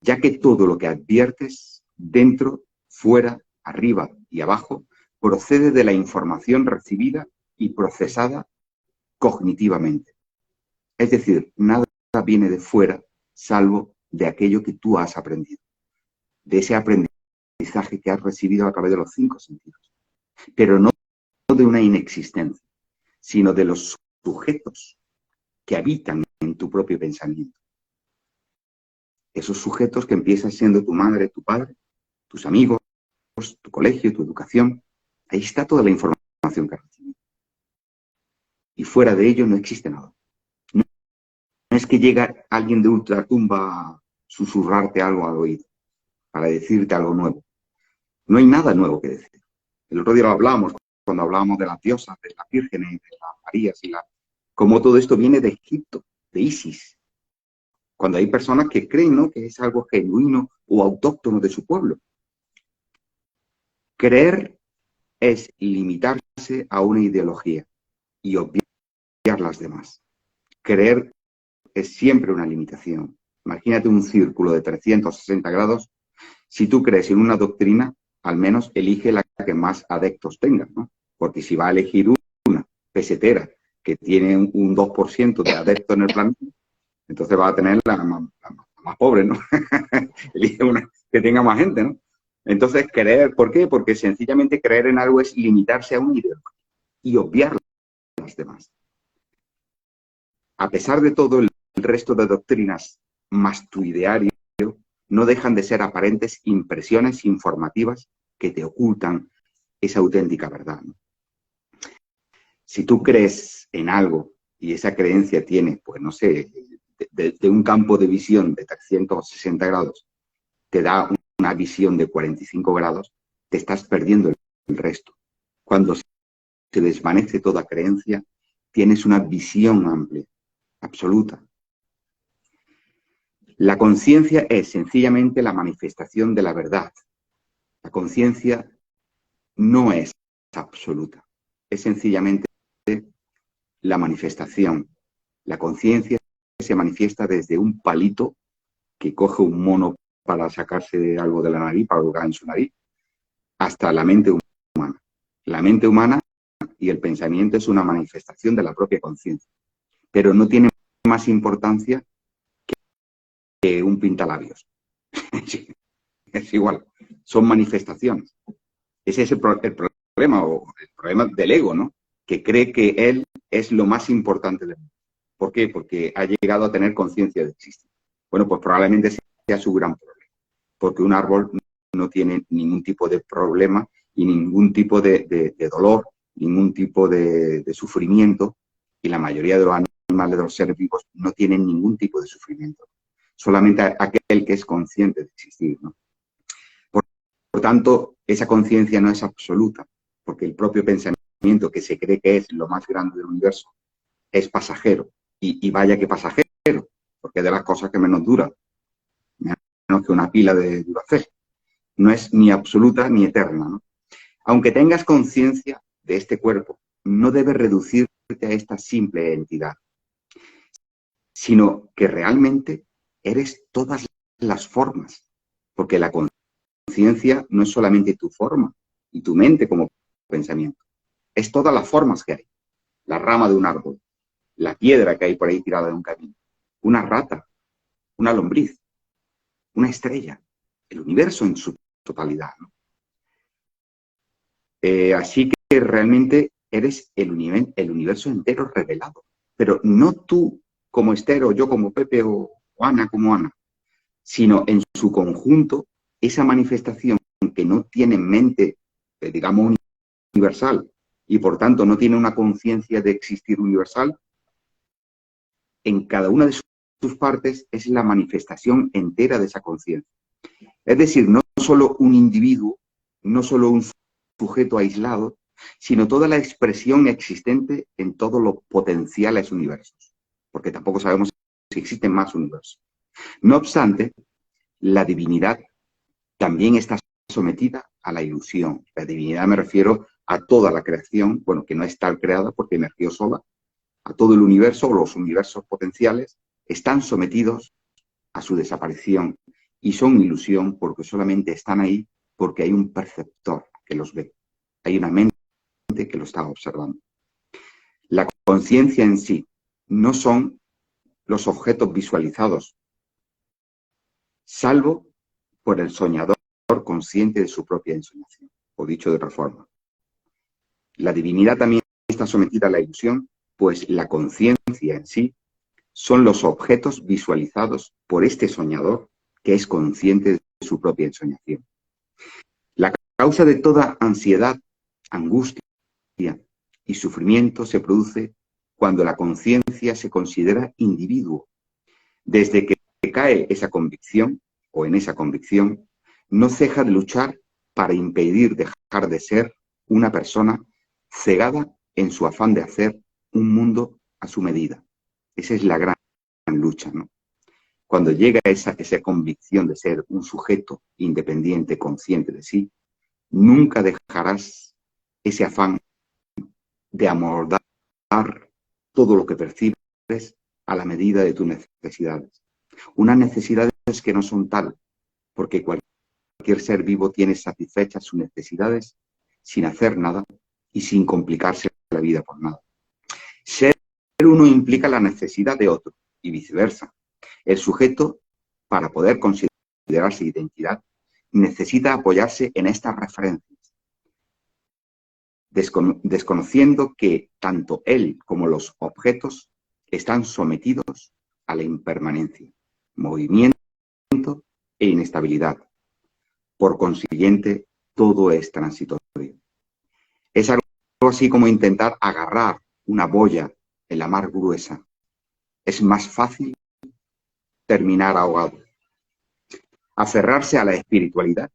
ya que todo lo que adviertes dentro, fuera, arriba y abajo procede de la información recibida y procesada cognitivamente. Es decir, nada viene de fuera salvo de aquello que tú has aprendido, de ese aprendizaje que has recibido a través de los 5 sentidos, pero no de una inexistencia, sino de los sujetos que habitan en tu propio pensamiento. Esos sujetos que empiezan siendo tu madre, tu padre, tus amigos, tu colegio, tu educación, ahí está toda la información que has recibido. Y fuera de ello no existe nada. No es que llega alguien de ultratumba a susurrarte algo al oído, para decirte algo nuevo. No hay nada nuevo que decir. El otro día lo hablábamos, cuando hablábamos de las diosas, de las vírgenes, de las Marías, cómo todo esto viene de Egipto, de Isis. Cuando hay personas que creen, ¿no?, que es algo genuino o autóctono de su pueblo. Creer es limitarse a una ideología y obviar las demás. Creer es siempre una limitación. Imagínate un círculo de 360 grados. Si tú crees en una doctrina, al menos elige la que más adeptos tenga, ¿no? Porque si va a elegir una pesetera que tiene un 2% de adeptos en el planeta, entonces va a tener la más pobre, ¿no? Elige una que tenga más gente, ¿no? Entonces, creer, ¿por qué? Porque sencillamente creer en algo es limitarse a un ideología y obviar las demás. A pesar de todo, el resto de doctrinas más tu ideario no dejan de ser aparentes impresiones informativas que te ocultan esa auténtica verdad, ¿no? Si tú crees en algo y esa creencia tiene, pues no sé, de un campo de visión de 360 grados, te da una visión de 45 grados, te estás perdiendo el resto. Cuando se desvanece toda creencia, tienes una visión amplia, absoluta. La conciencia es sencillamente la manifestación de la verdad. La conciencia no es absoluta, es sencillamente la manifestación. La conciencia se manifiesta desde un palito que coge un mono para sacarse algo de la nariz, para colocar en su nariz, hasta la mente humana. La mente humana y el pensamiento es una manifestación de la propia conciencia, pero no tiene más importancia que un pintalabios. Es igual, son manifestaciones. Ese es el problema, o el problema del ego, ¿no? Que cree que él es lo más importante del mundo. ¿Por qué? Porque ha llegado a tener conciencia de existir. Bueno, pues probablemente sea su gran problema, porque un árbol no tiene ningún tipo de problema y ningún tipo de dolor, ningún tipo de sufrimiento, y la mayoría de los animales, de los seres vivos, no tienen ningún tipo de sufrimiento. Solamente aquel que es consciente de existir, ¿no? Por tanto, esa conciencia no es absoluta, porque el propio pensamiento que se cree que es lo más grande del universo es pasajero, y vaya que pasajero, porque es de las cosas que menos dura, menos que una pila de Duracell. No es ni absoluta ni eterna, ¿no? Aunque tengas conciencia de este cuerpo, no debes reducirte a esta simple entidad, sino que realmente eres todas las formas, porque la conciencia no es solamente tu forma y tu mente como pensamiento, es todas las formas que hay. La rama de un árbol, la piedra que hay por ahí tirada en un camino, una rata, una lombriz, una estrella, el universo en su totalidad, ¿no? Así que realmente eres el universo entero revelado, pero no tú como Esther o yo como Pepe o Ana como Ana, sino en su conjunto, esa manifestación que no tiene mente, digamos, universal, y por tanto no tiene una conciencia de existir universal, en cada una de sus partes es la manifestación entera de esa conciencia. Es decir, no solo un individuo, no solo un sujeto aislado, sino toda la expresión existente en todos los potenciales universos, porque tampoco sabemos si existen más universos. No obstante, la divinidad también está sometida a la ilusión. La divinidad me refiero a toda la creación, bueno, que no está creada porque emergió sola, a todo el universo o los universos potenciales, están sometidos a su desaparición y son ilusión porque solamente están ahí porque hay un perceptor que los ve, hay una mente que lo está observando. La conciencia en sí no son los objetos visualizados, salvo por el soñador consciente de su propia ensoñación, o dicho de otra forma. La divinidad también está sometida a la ilusión, pues la conciencia en sí son los objetos visualizados por este soñador que es consciente de su propia ensoñación. La causa de toda ansiedad, angustia y sufrimiento se produce cuando la conciencia se considera individuo. Desde que cae esa convicción, o en esa convicción, no ceja de luchar para impedir dejar de ser una persona cegada en su afán de hacer un mundo a su medida. Esa es la gran lucha, ¿no? Cuando llega esa convicción de ser un sujeto independiente, consciente de sí, nunca dejarás ese afán de amoldar todo lo que percibes a la medida de tus necesidades. Unas necesidades que no son tal, porque cualquier ser vivo tiene satisfechas sus necesidades sin hacer nada y sin complicarse la vida por nada. Ser uno implica la necesidad de otro y viceversa. El sujeto, para poder considerarse identidad, necesita apoyarse en estas referencias, desconociendo que tanto él como los objetos están sometidos a la impermanencia, movimiento e inestabilidad. Por consiguiente, todo es transitorio. Es algo así como intentar agarrar una boya en la mar gruesa. Es más fácil terminar ahogado. Aferrarse a la espiritualidad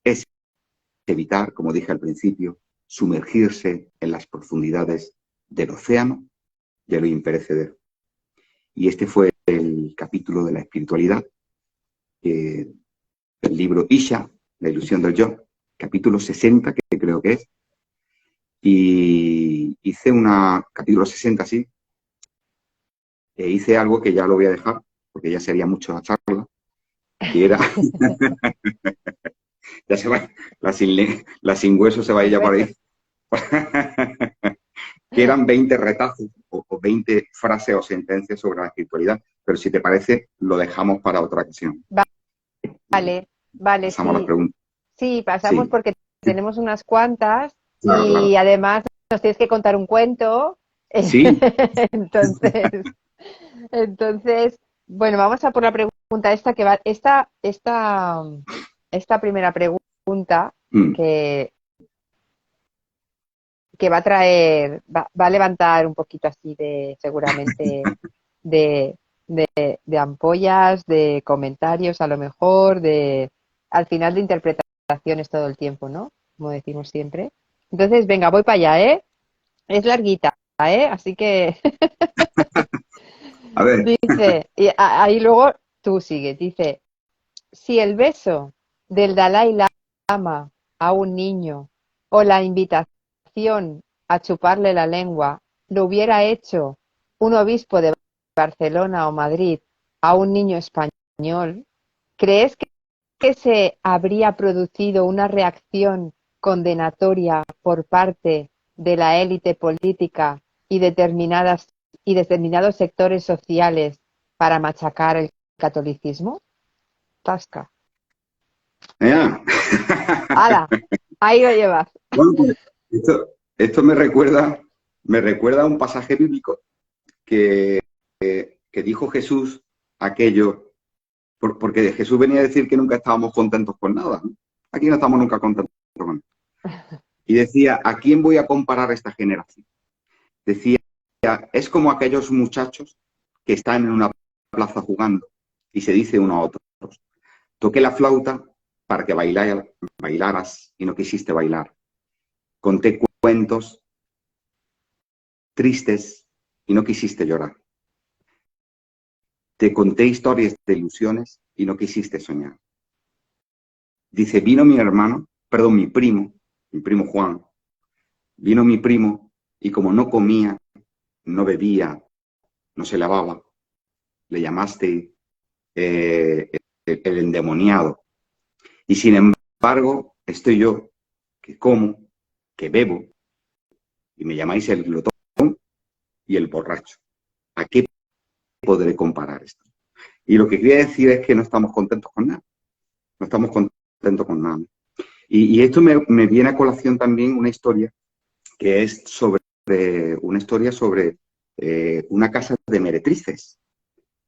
es evitar, como dije al principio, sumergirse en las profundidades del océano de lo imperecedero. Y este fue el capítulo de la espiritualidad del libro Isha, La ilusión del yo, capítulo 60, que creo que es. Y hice capítulo 60, sí, hice algo que ya lo voy a dejar, porque ya sería mucho la charla, que era, ya se va, la sin hueso se va ella por ahí, que eran 20 retazos o 20 frases o sentencias sobre la espiritualidad, pero si te parece, lo dejamos para otra ocasión. Vale, vale, Pasamos a las sí. preguntas. Sí, pasamos Sí, porque tenemos unas cuantas claro, y claro. además nos tienes que contar un cuento. Sí, Entonces, Entonces, bueno, vamos a por la pregunta esta que va, esta primera pregunta Mm. que, que va a traer, va a levantar un poquito así de, seguramente, de, de ampollas, de comentarios a lo mejor, al final de interpretaciones todo el tiempo, ¿no? Como decimos siempre. Entonces, venga, voy para allá, ¿eh? Es larguita, ¿eh? Así que A ver, dice, y ahí luego tú sigues, dice, si el beso del Dalai Lama a un niño o la invitación a chuparle la lengua lo hubiera hecho un obispo de Barcelona o Madrid a un niño español, ¿crees que se habría producido una reacción condenatoria por parte de la élite política y determinados sectores sociales para machacar el catolicismo? Tasca. ya. ¡Hala! Ahí lo llevas. Bueno, pues esto me recuerda a un pasaje bíblico que, que dijo Jesús aquello, porque Jesús venía a decir que nunca estábamos contentos con nada, ¿no? Aquí no estamos nunca contentos con nada. Y decía, ¿a quién voy a comparar esta generación? Decía, es como aquellos muchachos que están en una plaza jugando y se dice uno a otro, toqué la flauta para que bailaras y no quisiste bailar. Conté cuentos tristes y no quisiste llorar. Te conté historias de ilusiones y no quisiste soñar. Dice, vino mi hermano, perdón, mi primo Juan, vino mi primo y como no comía, no bebía, no se lavaba, le llamaste el endemoniado. Y sin embargo, estoy yo, que como, que bebo, y me llamáis el glotón y el borracho. ¿A qué podré comparar esto? Y lo que quería decir es que no estamos contentos con nada. No estamos contentos con nada. Y esto me viene a colación también una historia que es una historia sobre una casa de meretrices,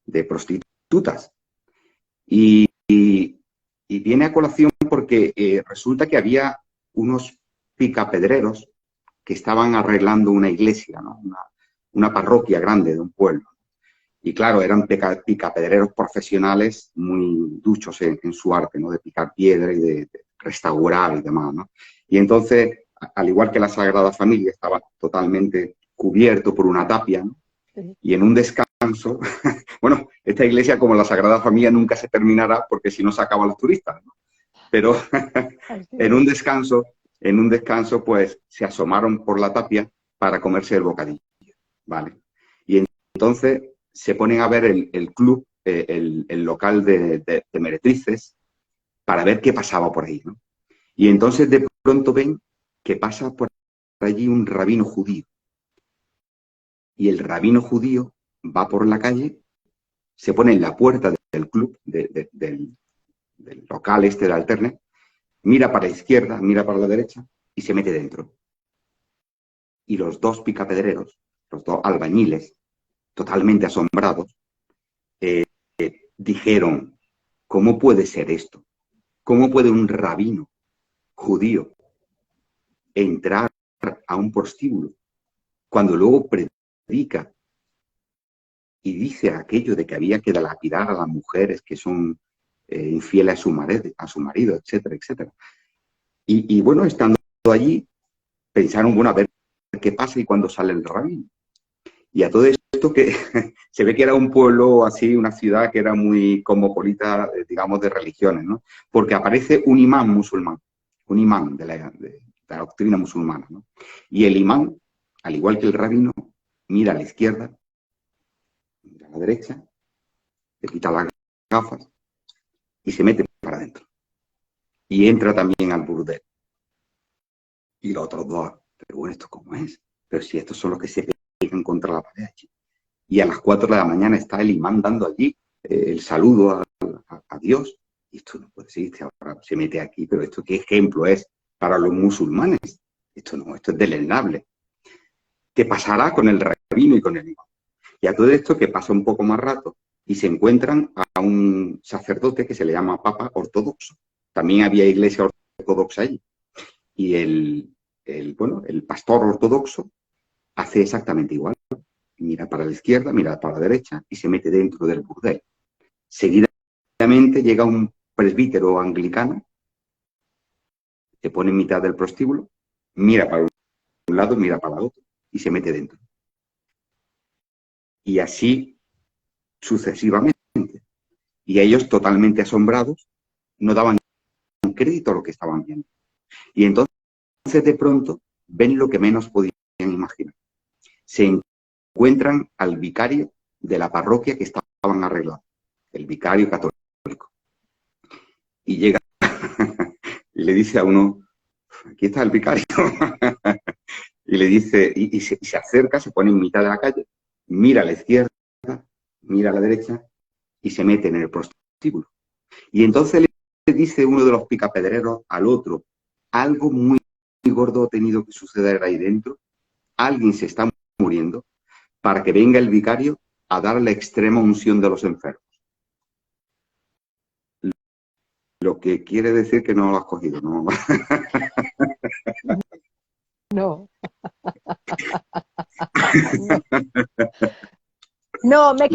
de prostitutas. Y viene a colación porque resulta que había unos picapedreros que estaban arreglando una iglesia, ¿no? Una parroquia grande de un pueblo. Y claro, eran picapedreros profesionales muy duchos en su arte, ¿no? De picar piedra y de restaurar y demás, ¿no? Y entonces, al igual que la Sagrada Familia, estaba totalmente cubierto por una tapia, ¿no? Sí. Y en un descanso, bueno, esta iglesia como la Sagrada Familia nunca se terminará porque si no se acaban los turistas, ¿no? Pero Así en es. un descanso, pues se asomaron por la tapia para comerse el bocadillo, ¿vale? Y entonces se ponen a ver el club, el local de meretrices, para ver qué pasaba por ahí, ¿no? Y entonces de pronto ven que pasa por allí un rabino judío. Y el rabino judío va por la calle, se pone en la puerta del club, del local este de Alterne, mira para la izquierda, mira para la derecha y se mete dentro. Y los dos picapedreros, los dos albañiles, totalmente asombrados, dijeron, ¿cómo puede ser esto? ¿Cómo puede un rabino judío entrar a un prostíbulo cuando luego predica y dice aquello de que había que lapidar a las mujeres que son infieles a su marido, etcétera, etcétera? Y bueno, estando allí, pensaron, bueno, a ver qué pasa y cuándo sale el rabino. Y a todo esto que se ve que era un pueblo así, una ciudad que era muy cosmopolita, digamos, de religiones, ¿no? Porque aparece un imán musulmán, un imán de la doctrina musulmana, ¿no? Y el imán, al igual que el rabino, mira a la izquierda, mira a la derecha, le quita las gafas y se mete para adentro. Y entra también al burdel. Y los otros dos, pero bueno, ¿esto cómo es? Pero si estos son los que se pegan contra la pared allí. Y a las 4 de la mañana está el imán dando allí el saludo a Dios. Y esto no puede ser, ahora se mete aquí, pero esto qué ejemplo es para los musulmanes. Esto no, esto es deleznable. ¿Qué pasará con el rabino y con el imán? Y a todo esto que pasa un poco más rato y se encuentran a un sacerdote que se le llama Papa Ortodoxo. También había iglesia ortodoxa allí. Y bueno, el pastor ortodoxo hace exactamente igual. Mira para la izquierda, mira para la derecha y se mete dentro del burdel. Seguidamente llega un presbítero anglicano, se pone en mitad del prostíbulo, mira para un lado, mira para el otro y se mete dentro. Y así sucesivamente. Y ellos, totalmente asombrados, no daban crédito a lo que estaban viendo. Y entonces, de pronto, ven lo que menos podían imaginar. Se encuentran al vicario de la parroquia que estaban arreglando, el vicario católico. Y llega y le dice a uno, aquí está el vicario. Y le dice, y se acerca, se pone en mitad de la calle, mira a la izquierda, mira a la derecha y se mete en el prostíbulo. Y entonces le dice uno de los picapedreros al otro, algo muy gordo ha tenido que suceder ahí dentro, alguien se está muriendo, para que venga el vicario a dar la extrema unción de los enfermos. Lo que quiere decir que no lo has cogido, ¿no? No. No. No, me he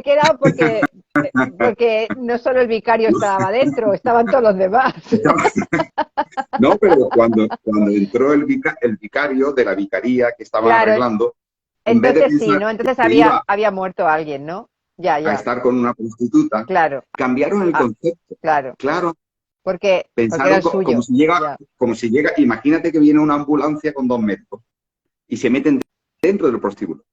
quedado porque no solo el vicario estaba dentro, estaban todos los demás. No, pero cuando entró el vicario de la vicaría que estaban Claro, arreglando, en vez de entonces sí, pensar ¿no? Entonces que iba había muerto alguien, ¿no? Ya, a ya, estar con una prostituta, claro, cambiaron el ah, concepto. claro, Claro, porque era pensaron el suyo, ya. como si llega, imagínate que viene una ambulancia con 2 médicos y se meten dentro del prostíbulo.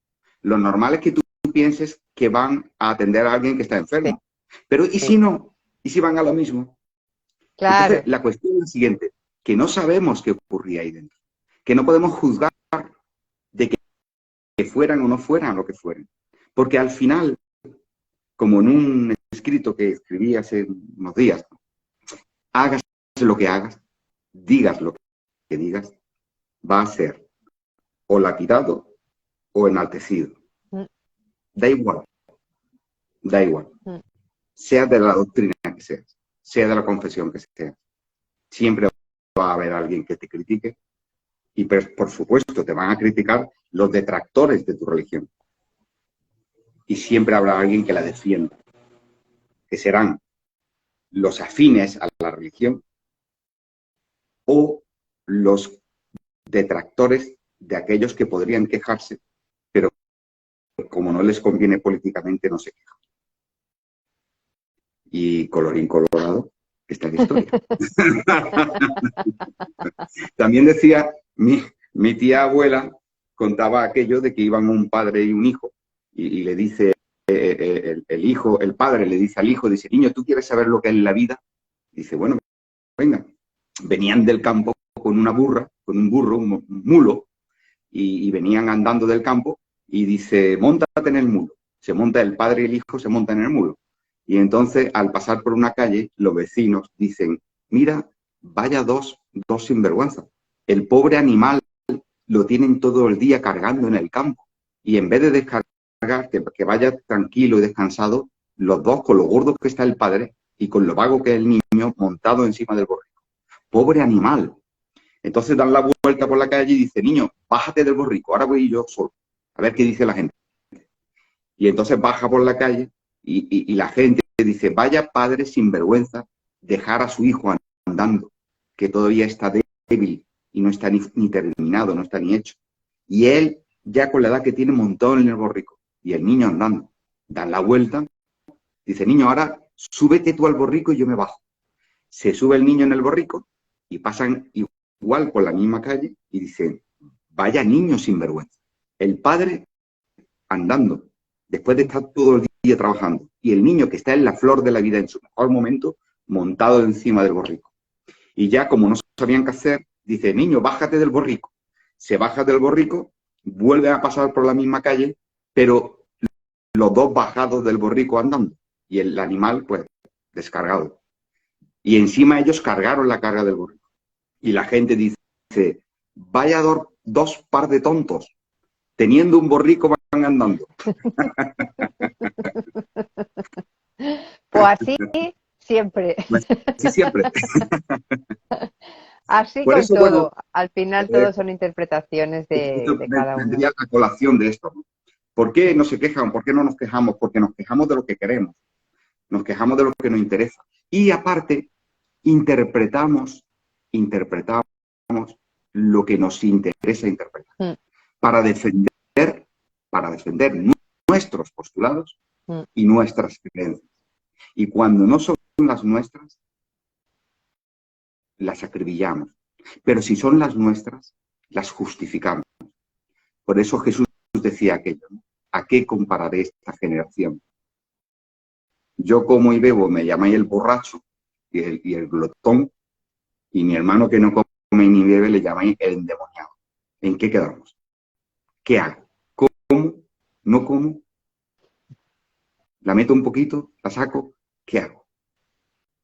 Lo normal es que tú pienses que van a atender a alguien que está Sí, enfermo. Pero ¿y si no? ¿Y si van a lo mismo? Entonces, claro, la cuestión es la siguiente, que no sabemos qué ocurría ahí dentro, que no podemos juzgar de que fueran o no fueran lo que fueran. Porque al final, como en un escrito que escribí hace unos días, hagas lo que hagas, digas lo que digas, va a ser o lapidado o enaltecido. mm, Da igual, da igual. mm, Sea de la doctrina que seas, sea de la confesión que seas. Siempre va a haber alguien que te critique y, por supuesto, te van a criticar los detractores de tu religión. Y siempre habrá alguien que la defienda, que serán los afines a la religión o los detractores de aquellos que podrían quejarse, pero como no les conviene políticamente, no se quejan. Y colorín colorado, esta es la historia. También decía, mi tía abuela contaba aquello de que iban un padre y un hijo, y le dice el padre le dice al hijo, dice, niño, ¿tú quieres saber lo que es la vida? Dice, bueno, venga. Venían del campo con una burra, con un burro, un mulo, y venían andando del campo, y dice, móntate en el mulo. Se monta el padre y el hijo, se montan en el mulo. Y entonces, al pasar por una calle, los vecinos dicen, mira, vaya dos sinvergüenzas. El pobre animal lo tienen todo el día cargando en el campo. Y en vez de descargar, que vaya tranquilo y descansado, los dos, con lo gordo que está el padre y con lo vago que es el niño, montado encima del borrico. Pobre animal. Entonces dan la vuelta por la calle y dice, niño, bájate del borrico, ahora voy yo solo. A ver qué dice la gente. Y entonces baja por la calle y la gente dice, vaya padre sinvergüenza dejar a su hijo andando, que todavía está débil y no está ni terminado, no está ni hecho. Y él, ya con la edad que tiene, montado en el borrico. Y el niño andando. Dan la vuelta. Dice, niño, ahora súbete tú al borrico y yo me bajo. Se sube el niño en el borrico y pasan igual por la misma calle y dicen, vaya niño sinvergüenza. El padre andando, después de estar todo el día trabajando, y el niño que está en la flor de la vida, en su mejor momento, montado encima del borrico. Y ya como no sabían qué hacer, dice, niño, bájate del borrico. Se baja del borrico, vuelven a pasar por la misma calle, pero los dos bajados del borrico andando, y el animal, pues, descargado. Y encima ellos cargaron la carga del borrico. Y la gente dice, vaya dos par de tontos, teniendo un borrico andando. Pues así siempre. Pues, sí, siempre. Así Por con eso, bueno, todo. Al final eh, todo son interpretaciones esto de cada uno. vendría a colación de esto, ¿no? ¿Por qué no se quejan? ¿Por qué no nos quejamos? Porque nos quejamos de lo que queremos, nos quejamos de lo que nos interesa. Y aparte, interpretamos, interpretamos lo que nos interesa interpretar Mm, para defender, para defender nuestros postulados mm. y nuestras creencias. Y cuando no son las nuestras, las acribillamos. Pero si son las nuestras, las justificamos. Por eso Jesús decía aquello, ¿no? ¿A qué compararé esta generación? Yo como y bebo me llamáis el borracho y el glotón, y mi hermano que no come ni bebe le llamáis el endemoniado. ¿En qué quedamos? ¿Qué hago? ¿Como? ¿No como? ¿La meto un poquito? ¿La saco? ¿Qué hago?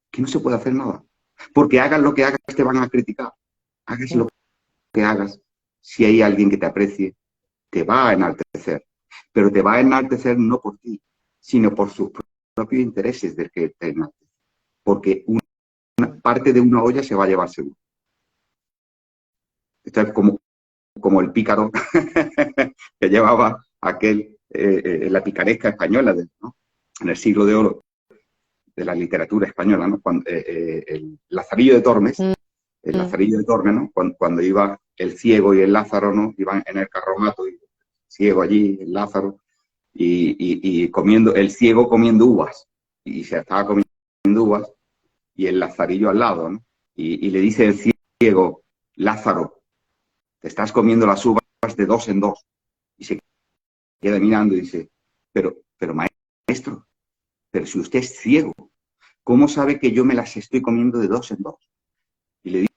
Que no se puede hacer nada. Porque hagas lo que hagas te van a criticar. Hagas lo que hagas, si hay alguien que te aprecie, te va a enaltecer. Pero te va a enaltecer no por ti, sino por sus propios intereses del que te enaltece. Porque una parte de una olla se va a llevar seguro. Esto es como el pícaro que llevaba la picaresca española, ¿no? En el siglo de oro de la literatura española, ¿no? El Lazarillo de Tormes, Mm, el mm. Lazarillo de Tormes, ¿no? Cuando iba el ciego y el Lázaro, ¿no? Iban en el carromato, y el ciego allí, el Lázaro, y comiendo, el ciego comiendo uvas, y se estaba comiendo uvas, y el Lazarillo al lado, ¿no? Y le dice el ciego, Lázaro, te estás comiendo las uvas de dos en dos. Y se queda mirando y dice, pero maestro, pero si usted es ciego, ¿cómo sabe que yo me las estoy comiendo de dos en dos? Y le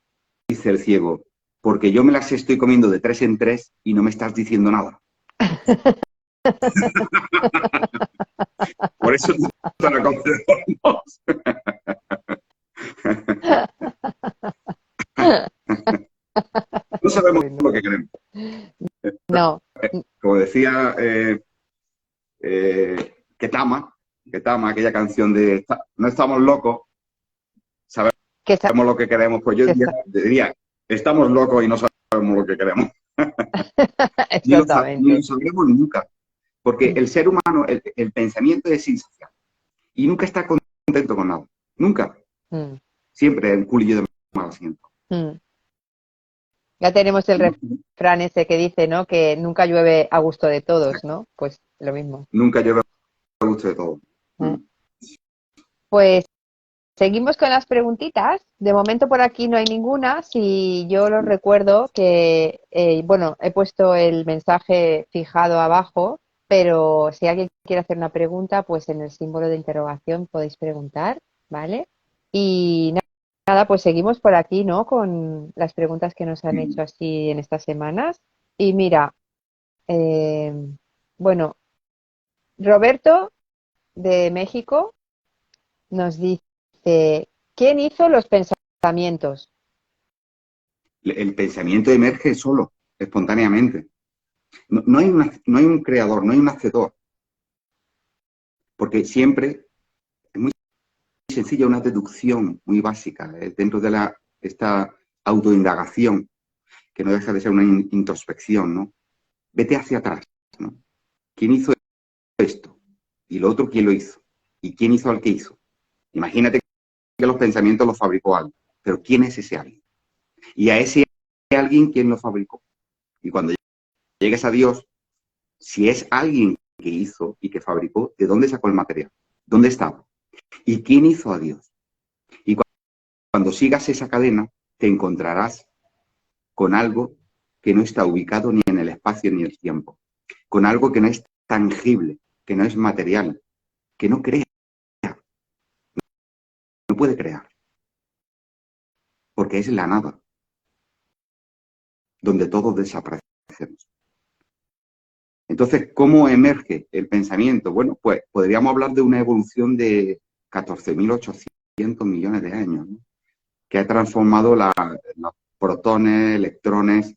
dice el ciego, porque yo me las estoy comiendo de tres en tres y no me estás diciendo nada. Por eso no te la concedemos. No sabemos Bueno, lo que queremos. no, Como decía Ketama, aquella canción de no estamos locos, sabemos que sa- lo que queremos, pues yo que sa- diría, estamos locos y no sabemos lo que queremos. Ni lo exactamente. sabremos nunca, porque Mm, el ser humano, el pensamiento es insaciable y nunca está contento con nada, nunca, mm, siempre el culillo de mal asiento. mm. Ya tenemos el refrán ese que dice, ¿no? Que nunca llueve a gusto de todos, ¿no? Pues lo mismo. Nunca lleva a gusto de todo. Mm. Pues seguimos con las preguntitas. De momento por aquí no hay ninguna. Si yo lo recuerdo que, bueno, he puesto el mensaje fijado abajo, pero si alguien quiere hacer una pregunta, pues en el símbolo de interrogación podéis preguntar, ¿vale? Y nada, pues seguimos por aquí, ¿no? Con las preguntas que nos han hecho así en estas semanas. Y mira, eh, bueno, Roberto de México nos dice, ¿quién hizo los pensamientos? El pensamiento emerge solo, espontáneamente. No hay no hay un creador, no hay un hacedor, porque siempre es muy sencilla una deducción muy básica dentro de esta autoindagación, que no deja de ser una introspección, ¿no? Vete hacia atrás, ¿no? ¿Quién hizo esto? Y lo otro, ¿quién lo hizo? ¿Y quién hizo al que hizo? Imagínate que los pensamientos los fabricó alguien, pero ¿quién es ese alguien? Y a ese alguien, ¿quién lo fabricó? Y cuando llegues a Dios, si es alguien que hizo y que fabricó, ¿de dónde sacó el material? ¿Dónde estaba? ¿Y quién hizo a Dios? Y cuando sigas esa cadena, te encontrarás con algo que no está ubicado ni en el espacio ni el tiempo, con algo que no es tangible, que no es material, que no crea, no puede crear, porque es la nada, donde todos desaparecemos. Entonces, ¿cómo emerge el pensamiento? Bueno, pues podríamos hablar de una evolución de 14.800 millones de años, ¿no? Que ha transformado los protones, electrones,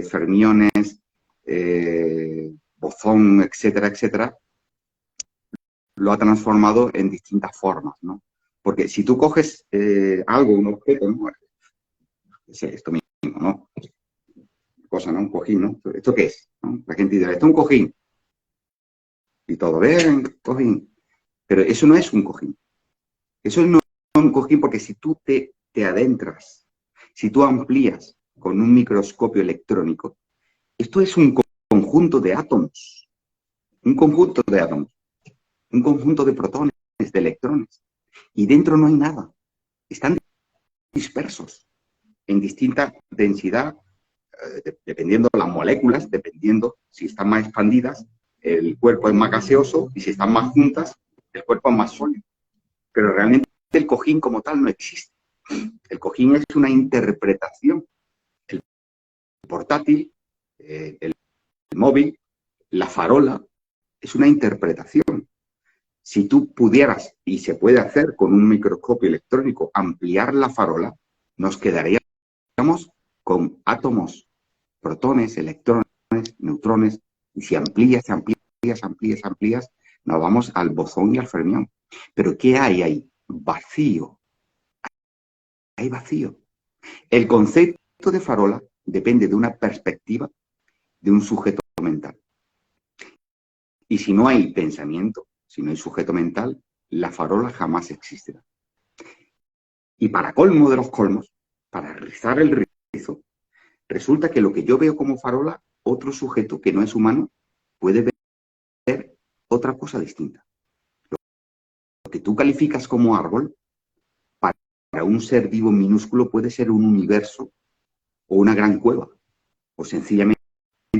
fermiones, bosón, etcétera, etcétera, lo ha transformado en distintas formas, ¿no? Porque si tú coges algo, un objeto, ¿no? Esto mismo, ¿no? Cosa, ¿no? Un cojín, ¿no? ¿Esto qué es? ¿No? La gente dirá, esto es un cojín. Y todo, ven, cojín. Pero eso no es un cojín. Eso no es un cojín porque si tú te adentras, si tú amplías con un microscopio electrónico, esto es un conjunto de átomos. Un conjunto de átomos. Un conjunto de protones, de electrones. Y dentro no hay nada. Están dispersos en distinta densidad, dependiendo de las moléculas, dependiendo si están más expandidas, el cuerpo es más gaseoso y si están más juntas, el cuerpo es más sólido. Pero realmente el cojín como tal no existe. El cojín es una interpretación. El portátil, el móvil, la farola, es una interpretación. Si tú pudieras, y se puede hacer con un microscopio electrónico, ampliar la farola, nos quedaríamos con átomos, protones, electrones, neutrones, y si amplías, nos vamos al bosón y al fermión. Pero ¿qué hay ahí? Vacío. Hay vacío. El concepto de farola depende de una perspectiva de un sujeto mental. Y si no hay pensamiento, si no hay sujeto mental, la farola jamás existirá. Y para colmo de los colmos, para rizar el rizo, resulta que lo que yo veo como farola, otro sujeto que no es humano puede ver otra cosa distinta. Lo que tú calificas como árbol, para un ser vivo minúsculo puede ser un universo o una gran cueva, o sencillamente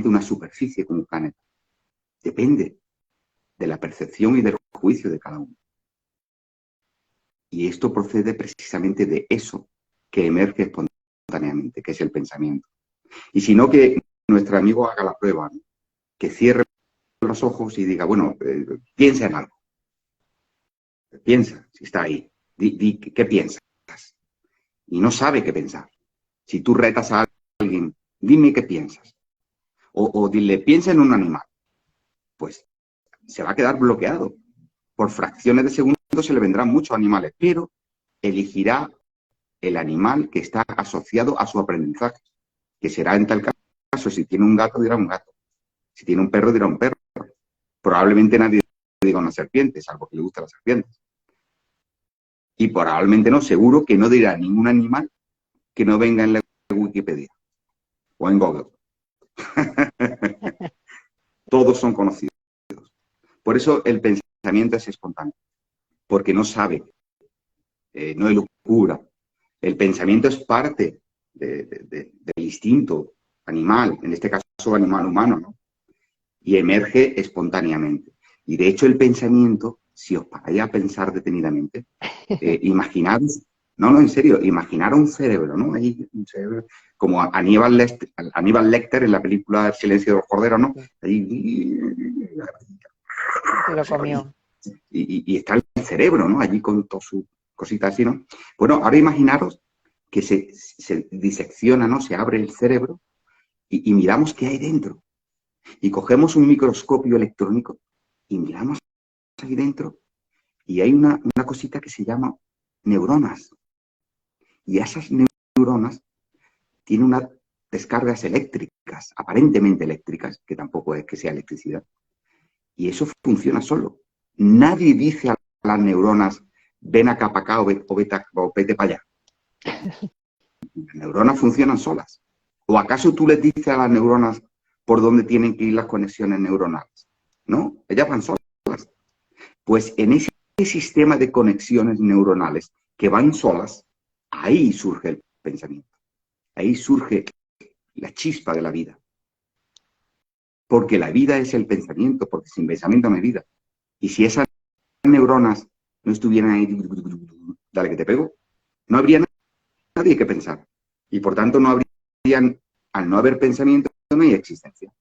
una superficie como un planeta. Depende de la percepción y del juicio de cada uno. Y esto procede precisamente de eso que emerge espontáneamente, que es el pensamiento. Y si no, que nuestro amigo haga la prueba, ¿no? Que cierre los ojos y diga, bueno, piensa en algo. Piensa, si está ahí. ¿Qué piensas? Y no sabe qué pensar. Si tú retas a alguien, dime qué piensas. O dile, piensa en un animal. Pues se va a quedar bloqueado. Por fracciones de segundos se le vendrán muchos animales, pero elegirá el animal que está asociado a su aprendizaje, que será en tal caso, si tiene un gato, dirá un gato. Si tiene un perro, dirá un perro. Probablemente nadie diga una serpiente, salvo que le gustan las serpientes. Y probablemente no, seguro que no dirá ningún animal que no venga en la Wikipedia o en Google. Todos son conocidos. Por eso el pensamiento es espontáneo, porque no sabe, no elucubra. El pensamiento es parte del instinto animal, en este caso animal humano, ¿no? Y emerge espontáneamente. Y de hecho el pensamiento, si os paráis a pensar detenidamente, imaginaros, no, en serio, imaginar un cerebro, ¿no? Ahí, un cerebro, como Aníbal Lecter en la película El silencio de los corderos, ¿no? Ahí, Se lo comió. y está el cerebro, ¿no? Allí con todas sus cositas así, ¿no? Bueno, ahora imaginaros que se disecciona, ¿no? Se abre el cerebro y miramos qué hay dentro. Y cogemos un microscopio electrónico y miramos ahí dentro y hay una cosita que se llama neuronas. Y esas neuronas tienen unas descargas eléctricas, aparentemente eléctricas, que tampoco es que sea electricidad. Y eso funciona solo. Nadie dice a las neuronas, ven acá para acá o vete para allá. Las neuronas funcionan solas. ¿O acaso tú les dices a las neuronas por dónde tienen que ir las conexiones neuronales? No, ellas van solas. Pues en ese sistema de conexiones neuronales que van solas, ahí surge el pensamiento. Ahí surge la chispa de la vida. Porque la vida es el pensamiento, porque sin pensamiento no hay vida. Y si esas neuronas no estuvieran ahí, dale que te pego, no habría nadie que pensar. Y por tanto no habrían, al no haber pensamiento, no hay existencia.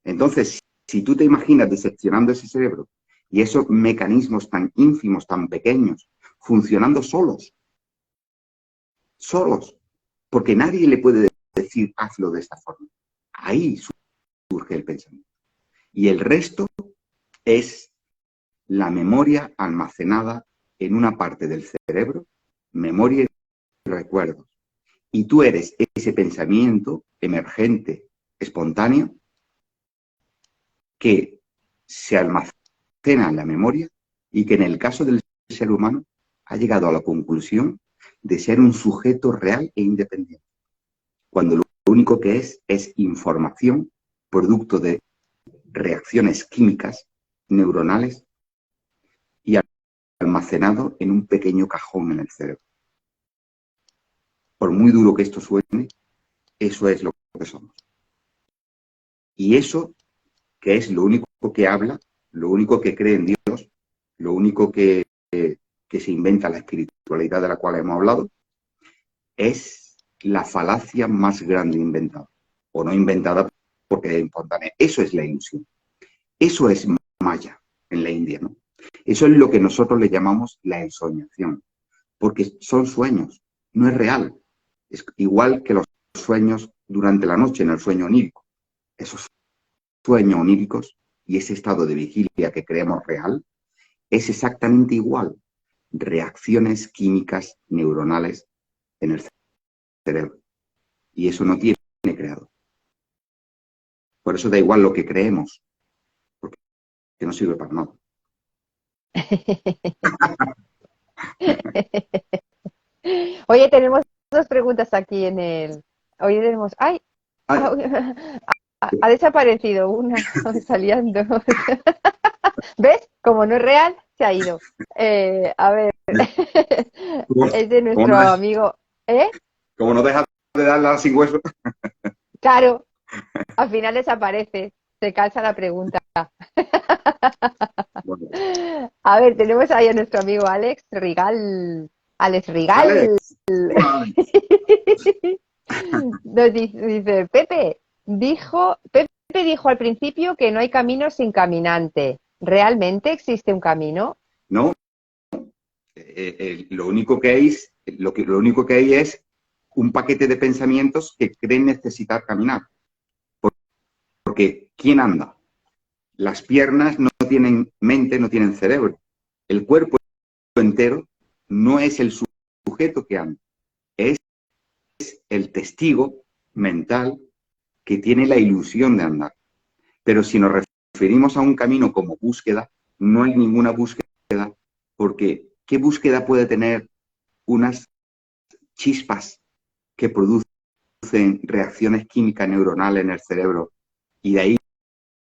Entonces, si tú te imaginas diseccionando ese cerebro y esos mecanismos tan ínfimos, tan pequeños, funcionando solos, porque nadie le puede decir hazlo de esta forma. Ahí surge el pensamiento. Y el resto es la memoria almacenada en una parte del cerebro, memoria y recuerdos. Y tú eres ese pensamiento emergente, espontáneo, que se almacena en la memoria y que en el caso del ser humano ha llegado a la conclusión de ser un sujeto real e independiente. Cuando lo único que es información, producto de reacciones químicas, neuronales, y almacenado en un pequeño cajón en el cerebro. Por muy duro que esto suene, eso es lo que somos. Y eso, que es lo único que habla, lo único que cree en Dios, lo único que se inventa la espiritualidad de la cual hemos hablado, es la falacia más grande inventada. O no inventada porque es espontánea. Eso es la ilusión. Eso es Maya en la India, ¿no? Eso es lo que nosotros le llamamos la ensoñación. Porque son sueños, no es real. Es igual que los sueños durante la noche, en el sueño onírico. Esos sueños oníricos y ese estado de vigilia que creemos real es exactamente igual. Reacciones químicas neuronales en el cerebro. Y eso no tiene creador. Por eso da igual lo que creemos, porque no sirve para nada. Oye, tenemos dos preguntas aquí en el... Oye, tenemos... ¡Ay! Ah, Ha desaparecido una, salían dos. ¿Ves? Como no es real, se ha ido. A ver, es de ¿cómo nuestro no, amigo. ¿Eh? cómo no dejas de darla sin hueso? Claro, al final desaparece. Se calza la pregunta. Bueno, A ver, tenemos ahí a nuestro amigo Alex Rigal. Alex Rigal. Alex, hola, Alex. Dice, Pepe dijo al principio que no hay camino sin caminante. ¿Realmente existe un camino? No, lo único que hay lo único que hay es un paquete de pensamientos que creen necesitar caminar. Porque ¿quién anda? Las piernas no tienen mente, no tienen cerebro. El cuerpo entero no es el sujeto que anda, es el testigo mental que tiene la ilusión de andar. Pero si nos referimos a un camino como búsqueda, no hay ninguna búsqueda, porque ¿qué búsqueda puede tener unas chispas que producen reacciones químicas neuronales en el cerebro y de ahí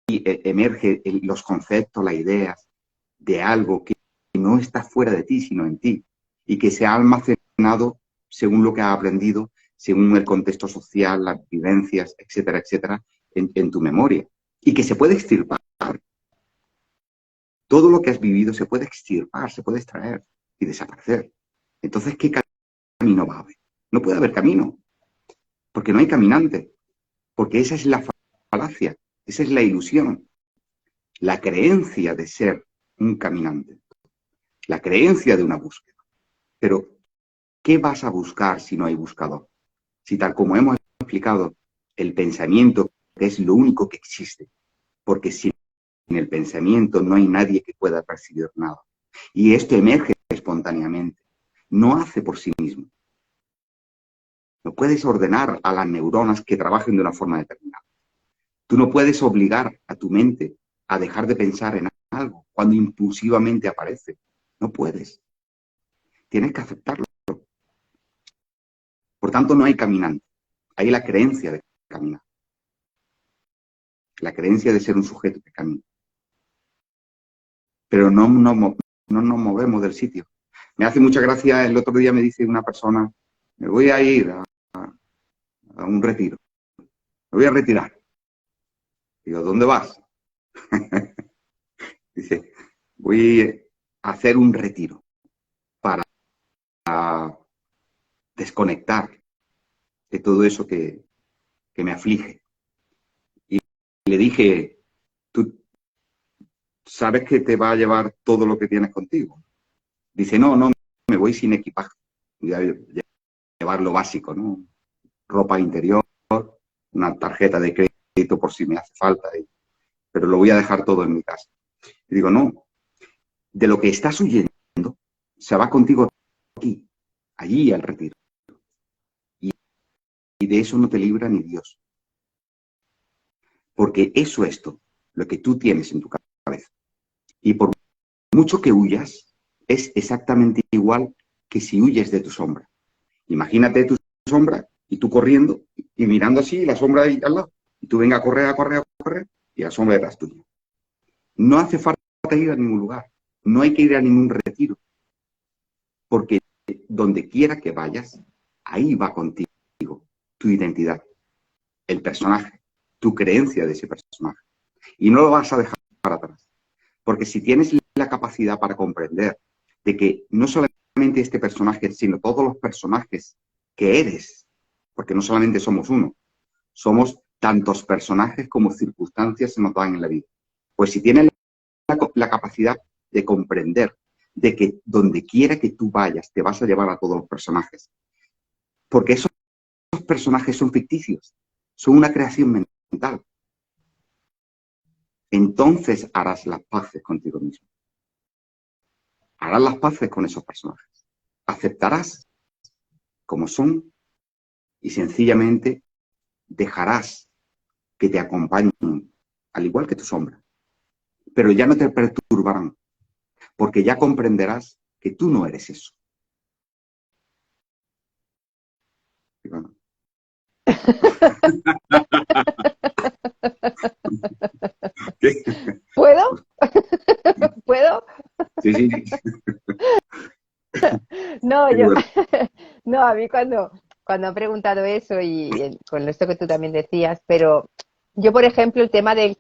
emergen los conceptos, las ideas de algo que no está fuera de ti, sino en ti, y que se ha almacenado según lo que has aprendido, según el contexto social, las vivencias, etcétera, etcétera, en tu memoria, y que se puede extirpar. Todo lo que has vivido se puede extirpar, se puede extraer y desaparecer. Entonces, ¿qué camino va a haber? No puede haber camino, porque no hay caminante, porque esa es la falacia, esa es la ilusión, la creencia de ser un caminante, la creencia de una búsqueda. Pero, ¿qué vas a buscar si no hay buscador? Si tal como hemos explicado, el pensamiento es lo único que existe, porque sin el pensamiento no hay nadie que pueda percibir nada. Y esto emerge espontáneamente, no hace por sí mismo. No puedes ordenar a las neuronas que trabajen de una forma determinada. Tú no puedes obligar a tu mente a dejar de pensar en algo cuando impulsivamente aparece. No puedes. Tienes que aceptarlo. Por tanto, no hay caminante. Hay la creencia de caminar. La creencia de ser un sujeto que camina. Pero no nos movemos del sitio. Me hace mucha gracia, el otro día me dice una persona, me voy a ir a un retiro. Me voy a retirar. Digo, ¿dónde vas? Dice, voy a hacer un retiro para desconectar de todo eso que me aflige. Y le dije, ¿tú sabes que te va a llevar todo lo que tienes contigo? Dice, no, me voy sin equipaje. Voy a llevar lo básico, ¿no? Ropa interior, una tarjeta de crédito por si me hace falta. pero lo voy a dejar todo en mi casa. Y digo, no, de lo que estás huyendo, se va contigo aquí, allí al retiro. Y de eso no te libra ni Dios. Porque eso es todo, lo que tú tienes en tu cabeza. Y por mucho que huyas, es exactamente igual que si huyes de tu sombra. Imagínate tu sombra y tú corriendo y mirando así la sombra ahí al lado. Y tú venga a correr, a correr, a correr y la sombra detrás tuya. No hace falta ir a ningún lugar. No hay que ir a ningún retiro. Porque donde quiera que vayas, ahí va contigo tu identidad, el personaje, tu creencia de ese personaje. Y no lo vas a dejar para atrás. Porque si tienes la capacidad para comprender de que no solamente este personaje, sino todos los personajes que eres, porque no solamente somos uno, somos tantos personajes como circunstancias se nos dan en la vida. Pues si tienes la capacidad de comprender de que donde quiera que tú vayas te vas a llevar a todos los personajes, porque esos personajes son ficticios, son una creación mental. Entonces harás las paces contigo mismo. Harás las paces con esos personajes. Aceptarás como son y sencillamente dejarás que te acompañen, al igual que tu sombra. Pero ya no te perturbarán, porque ya comprenderás que tú no eres eso. Y bueno. ¿Qué? ¿Puedo? ¿Puedo? Sí, sí. No, Qué yo, bueno. no, a mí cuando he preguntado eso y con esto que tú también decías, pero yo, por ejemplo, el tema de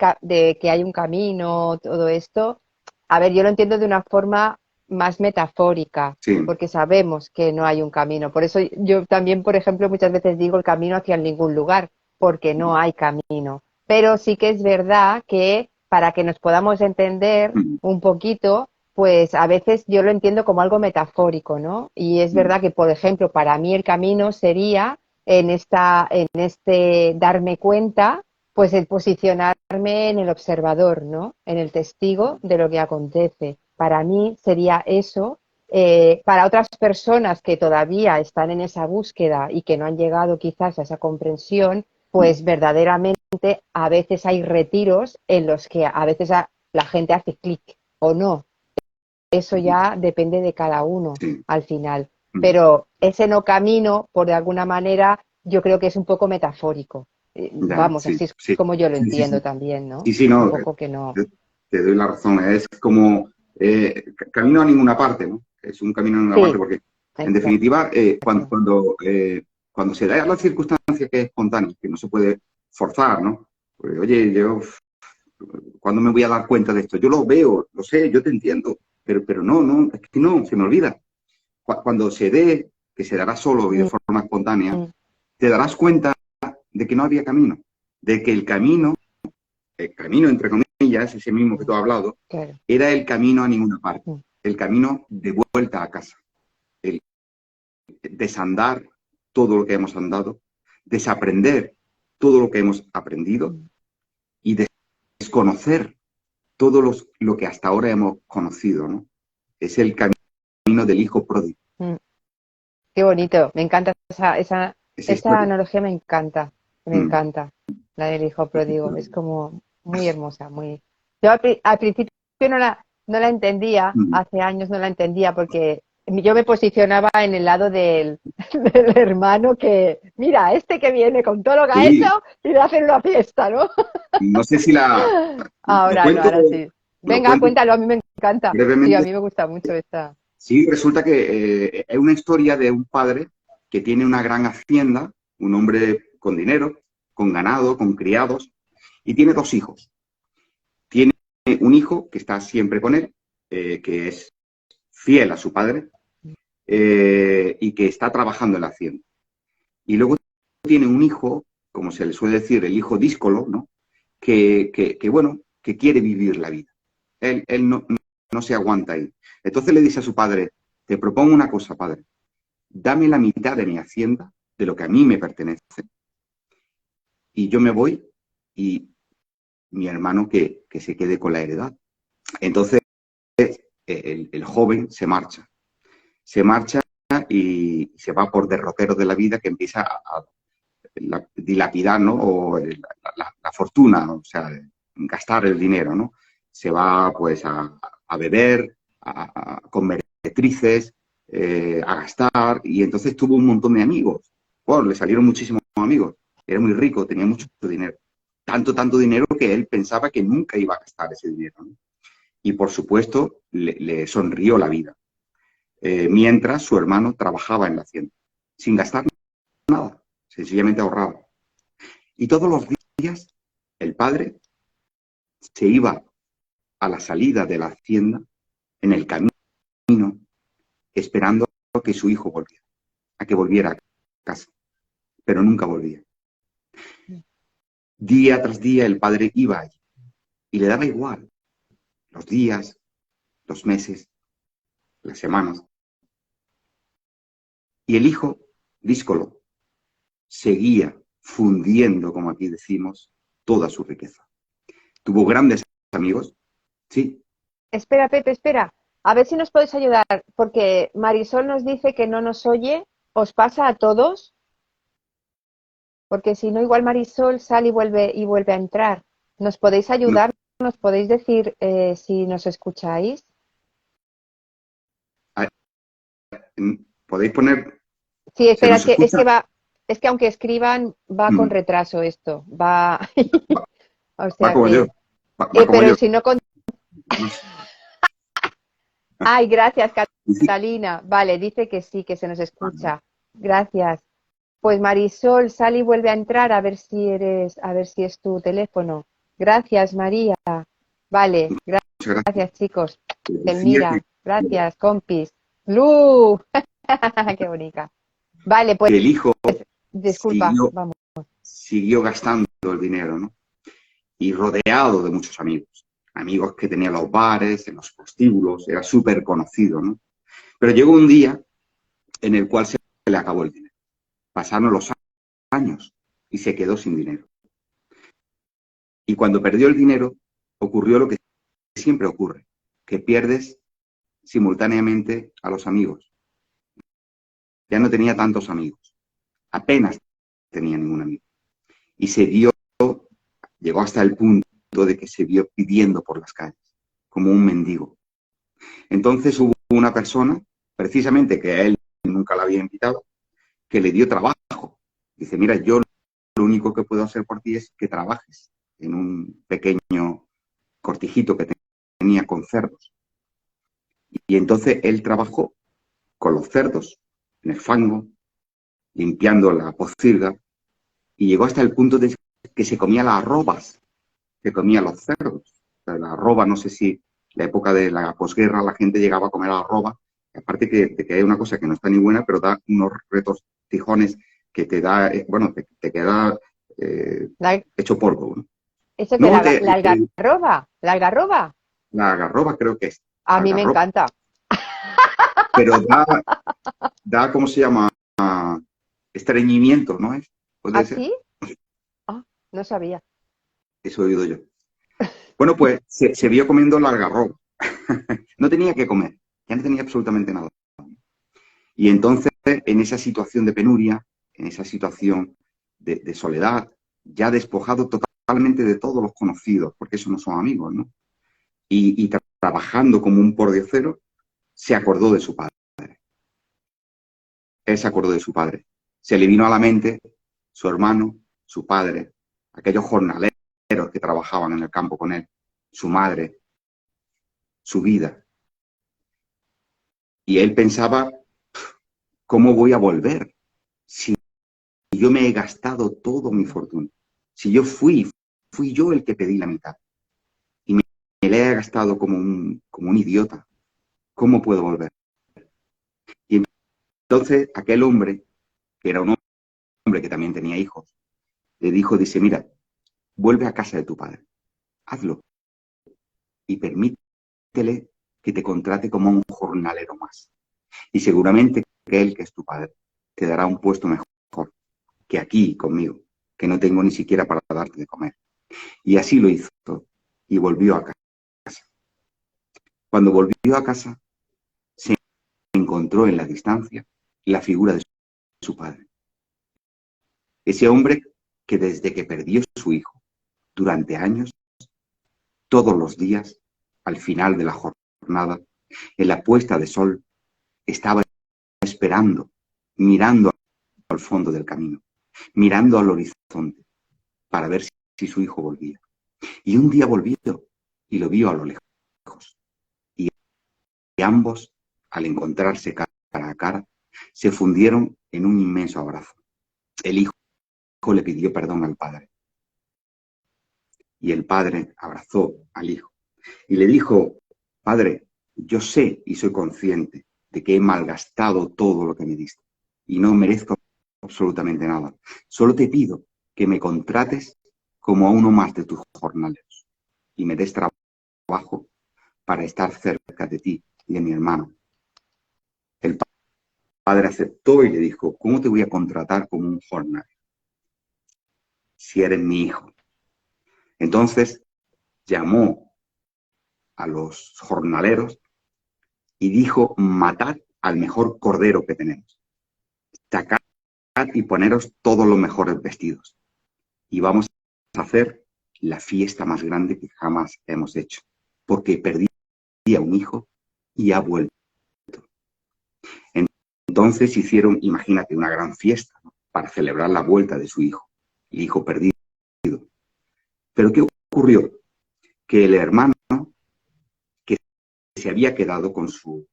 que hay un camino, todo esto, a ver, yo lo entiendo de una forma más metafórica, Sí. porque sabemos que no hay un camino. Por eso yo también, por ejemplo, muchas veces digo el camino hacia ningún lugar, porque no hay camino. Pero sí que es verdad que para que nos podamos entender un poquito, pues a veces yo lo entiendo como algo metafórico, ¿no? Y es verdad que, por ejemplo, para mí el camino sería en este darme cuenta, pues el posicionarme en el observador, ¿no? En el testigo de lo que acontece. Para mí sería eso. Para otras personas que todavía están en esa búsqueda y que no han llegado quizás a esa comprensión, pues verdaderamente a veces hay retiros en los que a veces la gente hace clic o no. Eso ya depende de cada uno Sí. al final. Pero ese no camino, por de alguna manera, yo creo que es un poco metafórico. Ya, Vamos, sí, así es sí, como yo lo sí, sí, entiendo sí. también, ¿no? Sí, sí, Un no, poco que no. te doy la razón. Es como camino a ninguna parte, ¿no? Es un camino a ninguna parte Sí, porque, en exacto. definitiva, cuando se da la circunstancia que es espontánea, que no se puede forzar, ¿no? Pues, oye, yo, ¿cuándo me voy a dar cuenta de esto? Yo lo veo, lo sé, yo te entiendo, pero no, es que no, se me olvida. Cuando se dé, que se dará solo y de Mm, forma espontánea, mm, te darás cuenta de que no había camino, de que el camino entre comillas, ese mismo que tú has hablado, claro. era el camino a ninguna parte, Mm, el camino de vuelta a casa, el desandar todo lo que hemos andado, desaprender todo lo que hemos aprendido mm, y desconocer todo lo que hasta ahora hemos conocido, ¿no? Es el camino del hijo pródigo, mm. Qué bonito. Me encanta esa esa historia. analogía, me encanta. Me Mm, encanta. La del hijo esa pródigo. historia. Es como muy hermosa, muy. Yo al principio no la entendía, Mm, hace años no la entendía porque yo me posicionaba en el lado del hermano que, mira, este que viene con todo lo que ha hecho sí, y le hacen una fiesta, ¿no? no sé si lo Ahora no, cuento, ahora sí. lo Venga, cuento cuéntalo, a mí me encanta. Sí, a brevemente. mí me gusta mucho esta. Sí, resulta que es una historia de un padre que tiene una gran hacienda, un hombre con dinero, con ganado, con criados, y tiene dos hijos. Tiene un hijo que está siempre con él, que es fiel a su padre y que está trabajando en la hacienda. Y luego tiene un hijo, como se le suele decir, el hijo díscolo, ¿no? Bueno, que quiere vivir la vida. Él no se aguanta ahí. Entonces le dice a su padre, te propongo una cosa, padre, dame la mitad de mi hacienda, de lo que a mí me pertenece, y yo me voy y mi hermano que se quede con la heredad. Entonces, el joven se marcha y se va por derroteros de la vida que empieza a dilapidar, ¿no? O la fortuna, o sea, gastar el dinero, ¿no? Se va pues a beber, con meretrices, a gastar, y entonces tuvo un montón de amigos. Bueno, le salieron muchísimos amigos. Era muy rico, tenía mucho dinero. Tanto dinero que él pensaba que nunca iba a gastar ese dinero, ¿no? Y por supuesto, le sonrió la vida. Mientras su hermano trabajaba en la hacienda, sin gastar nada, sencillamente ahorraba. Y todos los días el padre se iba a la salida de la hacienda, en el camino, esperando a que su hijo volviera, a que volviera a casa, pero nunca volvía. Día tras día el padre iba allí y le daba igual los días, los meses, las semanas. Y el hijo, díscolo, seguía fundiendo, como aquí decimos, toda su riqueza. Tuvo grandes amigos, sí. Espera, Pepe, espera. A ver si nos podéis ayudar, porque Marisol nos dice que no nos oye. ¿Os pasa a todos? Porque si no, igual Marisol sale y vuelve a entrar. ¿Nos podéis No, ayudar? ¿Nos podéis decir si nos escucháis? podéis poner, Sí, ¿se espera, nos escucha? es que aunque escriban, va con Mm, retraso esto. Va, va, o va sea como yo, que, va como pero yo. si no con... No sé. Ay, gracias, Sí, Catalina. Vale, dice que se nos escucha. Gracias. Pues Marisol, sal y vuelve a entrar a ver si es tu teléfono. Gracias, María. Vale, muchas gracias. gracias, chicos. Le decía Delmira, gracias, compis. Lu, qué bonita. Vale, pues que el hijo disculpa, siguió, vamos. siguió gastando el dinero, ¿no? Y rodeado de muchos amigos. Amigos que tenía en los bares, en los prostíbulos, era súper conocido, ¿no? Pero llegó un día en el cual se le acabó el dinero. Pasaron los años y se quedó sin dinero. Y cuando perdió el dinero, ocurrió lo que siempre ocurre, que pierdes simultáneamente a los amigos. Ya no tenía tantos amigos, apenas tenía ningún amigo. Y llegó hasta el punto de que se vio pidiendo por las calles, como un mendigo. Entonces hubo una persona, precisamente que a él nunca la había invitado, que le dio trabajo. Dice, mira, yo lo único que puedo hacer por ti es que trabajes en un pequeño cortijito que tenía con cerdos. Y entonces él trabajó con los cerdos en el fango, limpiando la pocilga, y llegó hasta el punto de que se comía las arrobas, que comían los cerdos. O sea, la arroba, no sé si la época de la posguerra la gente llegaba a comer la arroba, aparte de que hay una cosa que no está ni buena, pero da unos retortijones que te da, bueno, te queda La- hecho polvo, ¿no? ¿Eso que No, la algarroba? ¿La algarroba? la garroba creo que es, A mí me algarroba, encanta. pero ¿cómo se llama? Estreñimiento, ¿no es? ¿Ah, Puede ser, sí? Ah, no sabía. eso he oído yo. Bueno, pues se vio comiendo la algarroba. No tenía que comer, ya no tenía absolutamente nada. Y entonces, en esa situación de penuria, en esa situación de soledad, ya despojado totalmente de todos los conocidos, porque esos no son amigos, ¿no? Y trabajando como un pordiosero, se acordó de su padre. Él se acordó de su padre. Se le vino a la mente su hermano, su padre, aquellos jornaleros que trabajaban en el campo con él, su madre, su vida. Y él pensaba, ¿cómo voy a volver si yo me he gastado toda mi fortuna? Si yo fui yo el que pedí la mitad y me la he gastado como un idiota, ¿cómo puedo volver? Y entonces aquel hombre, que era un hombre que también tenía hijos, le dijo, dice, mira, vuelve a casa de tu padre, hazlo y permítele que te contrate como un jornalero más. Y seguramente que él, que es tu padre, te dará un puesto mejor que aquí conmigo, que no tengo ni siquiera para darte de comer. Y así lo hizo y volvió a casa. Cuando volvió a casa, se encontró en la distancia la figura de su padre. Ese hombre que desde que perdió a su hijo, durante años, todos los días, al final de la jornada, en la puesta de sol, estaba esperando, mirando al fondo del camino, mirando al horizonte, para ver si su hijo volvía. Y un día volvió y lo vio a lo lejos. Y ambos, al encontrarse cara a cara, se fundieron en un inmenso abrazo. El hijo le pidió perdón al padre. Y el padre abrazó al hijo y le dijo: Padre, yo sé y soy consciente de que he malgastado todo lo que me diste y no merezco absolutamente nada. Solo te pido que me contrates como a uno más de tus jornaleros y me des trabajo para estar cerca de ti y de mi hermano. El padre aceptó y le dijo: ¿Cómo te voy a contratar como un jornalero si eres mi hijo? Entonces llamó a los jornaleros y dijo: matad al mejor cordero que tenemos, sacad y poneros todos los mejores vestidos y vamos a hacer la fiesta más grande que jamás hemos hecho, porque perdí a un hijo y ha vuelto. Entonces hicieron, imagínate, una gran fiesta, ¿no?, para celebrar la vuelta de su hijo, el hijo perdido. Pero ¿qué ocurrió? Que el hermano, que se había quedado con su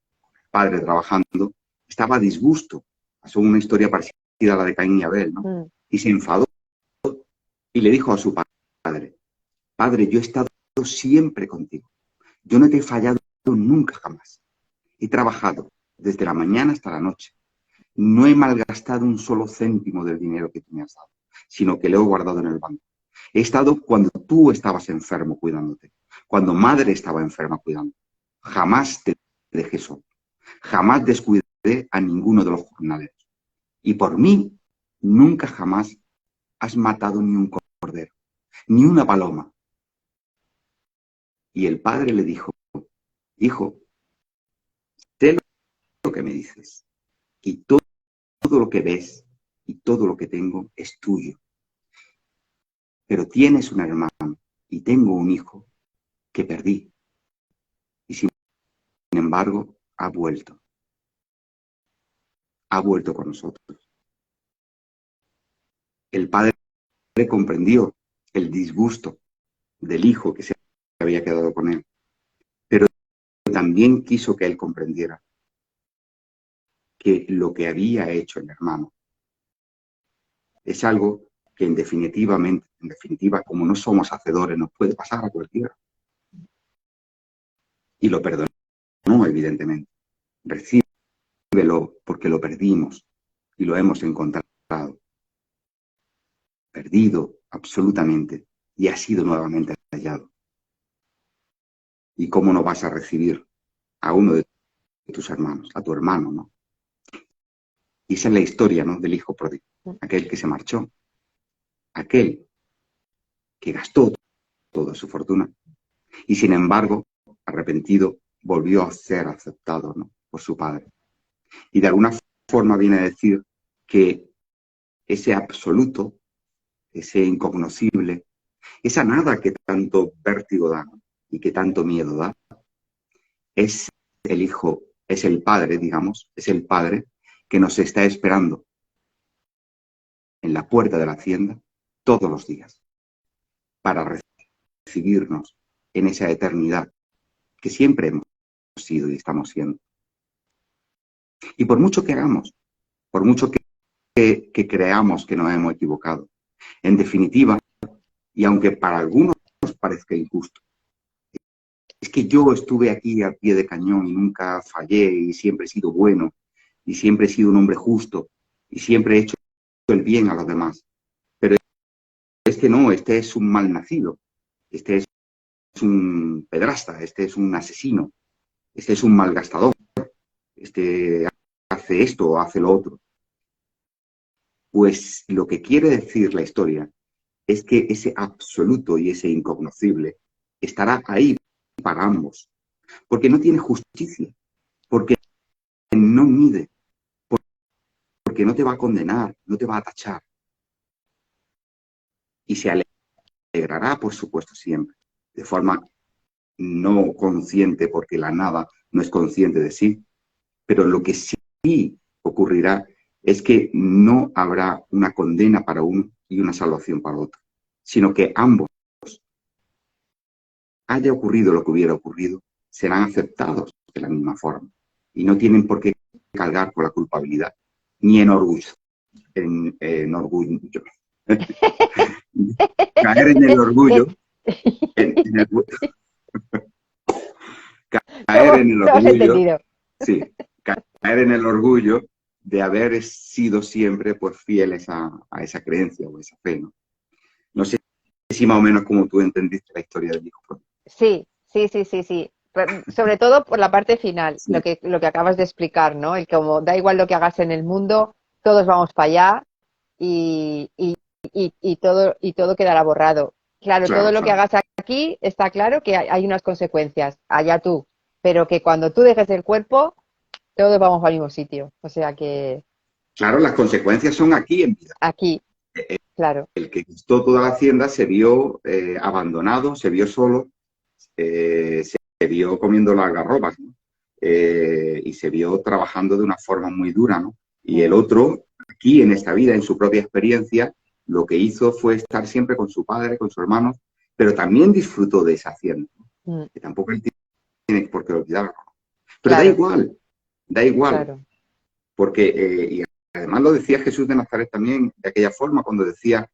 padre trabajando, estaba a disgusto. Pasó una historia parecida a la de Caín y Abel, ¿no? Y se enfadó y le dijo a su padre: Padre, yo he estado siempre contigo. Yo no te he fallado nunca jamás. He trabajado desde la mañana hasta la noche. No he malgastado un solo céntimo del dinero que tú me has dado, sino que lo he guardado en el banco. He estado cuando tú estabas enfermo cuidándote, cuando madre estaba enferma cuidándote. Jamás te dejé solo. Jamás descuidé a ninguno de los jornaleros. Y por mí, nunca jamás has matado ni un cordero, ni una paloma. Y el padre le dijo: Hijo, sé lo que me dices, y todo lo que ves y todo lo que tengo es tuyo. Pero tienes un hermano y tengo un hijo que perdí. Y sin embargo, ha vuelto. Ha vuelto con nosotros. El padre comprendió el disgusto del hijo que se había quedado con él, pero también quiso que él comprendiera que lo que había hecho el hermano es algo que en definitiva, como no somos hacedores, nos puede pasar a cualquiera. Y lo perdonó, evidentemente. Recíbelo porque lo perdimos y lo hemos encontrado. Perdido absolutamente y ha sido nuevamente hallado. ¿Y cómo no vas a recibir a uno de tus hermanos, a tu hermano, ¿no? Y esa es la historia, ¿no?, del hijo pródigo, aquel que se marchó, aquel que gastó toda su fortuna y sin embargo, arrepentido, volvió a ser aceptado, ¿no?, por su padre. Y de alguna forma viene a decir que ese absoluto, ese incognoscible, esa nada que tanto vértigo da, ¿no?, y que tanto miedo da, es el hijo, es el padre, digamos, es el padre que nos está esperando en la puerta de la hacienda todos los días para recibirnos en esa eternidad que siempre hemos sido y estamos siendo. Y por mucho que hagamos, por mucho que creamos que nos hemos equivocado, en definitiva, y aunque para algunos parezca injusto, es que yo estuve aquí al pie de cañón y nunca fallé y siempre he sido bueno y siempre he sido un hombre justo y siempre he hecho el bien a los demás. Pero este no, este es un malnacido, este es un pedrasta, este es un asesino, este es un malgastador, este hace esto o hace lo otro. Pues lo que quiere decir la historia es que ese absoluto y ese incognoscible estará ahí para ambos, porque no tiene justicia, porque no mide, porque no te va a condenar, no te va a tachar, y se alegrará, por supuesto, siempre, de forma no consciente, porque la nada no es consciente de sí, pero lo que sí ocurrirá es que no habrá una condena para uno y una salvación para otro, sino que ambos, haya ocurrido lo que hubiera ocurrido, serán aceptados de la misma forma y no tienen por qué cargar con la culpabilidad ni en orgullo, en orgullo. Caer en el orgullo, en el, caer ¿Cómo? en el No has orgullo, entendido. sí, caer en el orgullo de haber sido siempre pues fieles a esa creencia o esa fe, ¿no? No sé si más o menos como tú entendiste la historia del hijo pródigo. Sí, sí, sí, sí, sí. Sobre todo por la parte final, Sí, lo que acabas de explicar, ¿no? El como da igual lo que hagas en el mundo, todos vamos para allá y, y todo quedará borrado. Claro, todo claro, lo que claro. hagas aquí está claro que hay unas consecuencias, allá tú, pero que cuando tú dejes el cuerpo, todos vamos al mismo sitio. O sea que Claro, las consecuencias son aquí en vida. aquí, claro. El que gastó toda la hacienda se vio abandonado, se vio solo, se vio comiendo las algarrobas, ¿no? Y se vio trabajando de una forma muy dura, ¿no? Y el Mm, otro, aquí en esta vida, en su propia experiencia, lo que hizo fue estar siempre con su padre, con sus hermanos, pero también disfrutó de esa hacienda, ¿no? mm, Que tampoco él tiene por qué olvidarlo. Pero claro, da igual, claro. porque, y además lo decía Jesús de Nazaret también, de aquella forma, cuando decía,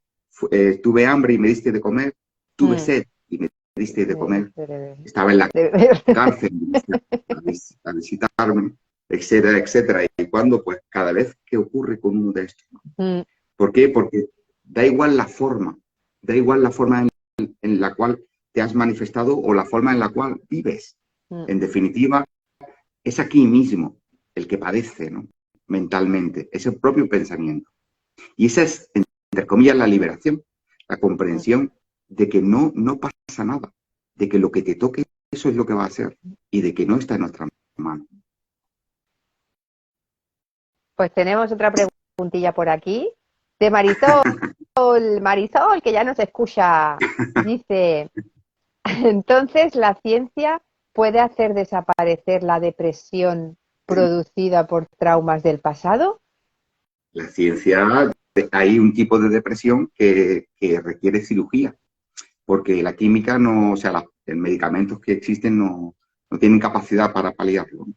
tuve hambre y me diste de comer, tuve Mm, sed y me diste de de- comer, de- estaba en la de- cárcel a visitarme, etcétera, etcétera. Y cuando, pues, cada vez que ocurre con uno de estos, ¿no? Mm, ¿Por qué? Porque da igual la forma en la cual te has manifestado o la forma en la cual vives. mm. En definitiva, es aquí mismo el que padece, ¿no? Mentalmente, es el propio pensamiento. Y esa es, entre comillas, la liberación, la Mm. comprensión de que no pasa nada, de que lo que te toque, eso es lo que va a ser, y de que no está en nuestra mano. Pues tenemos otra preguntilla por aquí de Marisol. Marisol, que ya nos escucha. Dice, entonces la ciencia puede hacer desaparecer la depresión producida por traumas del pasado. La ciencia, hay un tipo de depresión que requiere cirugía, porque la química no, o sea, los medicamentos que existen no tienen capacidad para paliarlo, ¿no?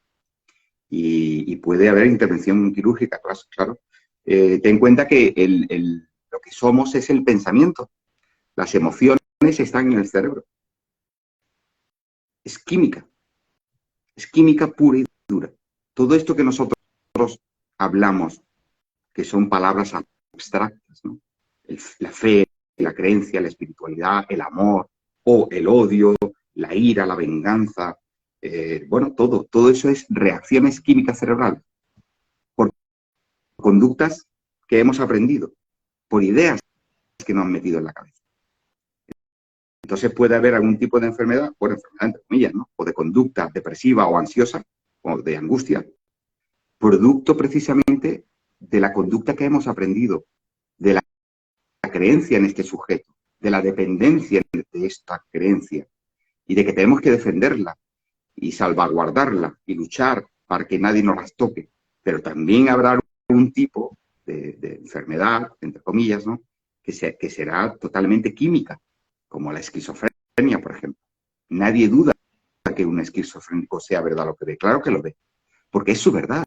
Y puede haber intervención quirúrgica, claro. Claro. Ten en cuenta que lo que somos es el pensamiento. Las emociones están en el cerebro. Es es química pura y dura. Todo esto que nosotros hablamos, que son palabras abstractas, ¿no? La fe, la creencia, la espiritualidad, el amor o el odio, la ira, la venganza, bueno, todo eso es reacciones químicas cerebrales por conductas que hemos aprendido, por ideas que nos han metido en la cabeza. Entonces puede haber algún tipo de enfermedad, por enfermedad entre comillas, ¿no? O de conducta depresiva o ansiosa, o de angustia, producto precisamente de la conducta que hemos aprendido, de la creencia en este sujeto, de la dependencia de esta creencia y de que tenemos que defenderla y salvaguardarla y luchar para que nadie nos las toque. Pero también habrá un tipo de enfermedad, entre comillas, ¿no? Que será totalmente química, como la esquizofrenia, por ejemplo. Nadie duda que un esquizofrénico sea verdad lo que ve. Claro que lo ve, porque es su verdad.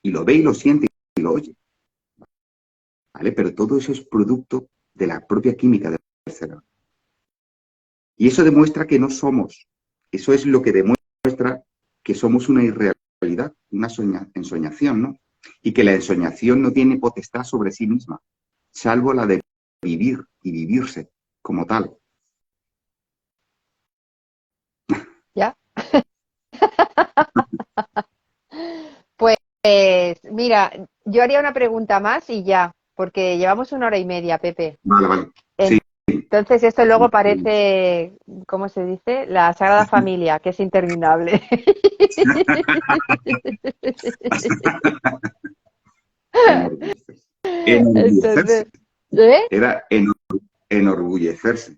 Y lo ve y lo siente y lo oye. ¿Vale? Pero todo eso es producto de la propia química del cerebro. Y eso demuestra que no somos. Eso es lo que demuestra que somos una irrealidad, una ensoñación, ¿no? Y que la ensoñación no tiene potestad sobre sí misma, salvo la de vivir y vivirse como tal. ¿Ya? Pues mira, yo haría una pregunta más y ya, porque llevamos una hora y media, Pepe. Vale, vale. Sí, Entonces esto luego parece, ¿cómo se dice? La Sagrada Familia, que es interminable. Enorgullecerse. Enorgullecerse. Entonces, ¿eh? Era enorgullecerse.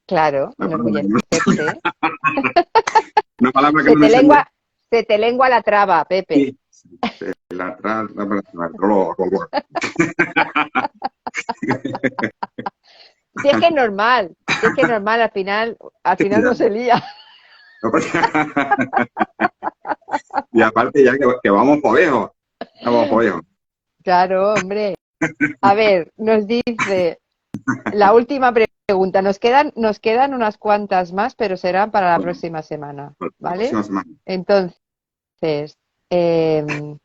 Claro, Una palabra que no, enorgullecerse. una palabra que Se no me te salía. lengua, se te lengua la traba, Pepe. Sí, sí, la- Si es que es normal, si es que es normal, al final no se lía. Y aparte ya que vamos por viejos. Vamos por viejos. Claro, hombre. A ver, nos dice la última pregunta. Nos quedan unas cuantas más, pero serán para la Bueno, próxima semana, pues la ¿vale? próxima semana. Entonces, em,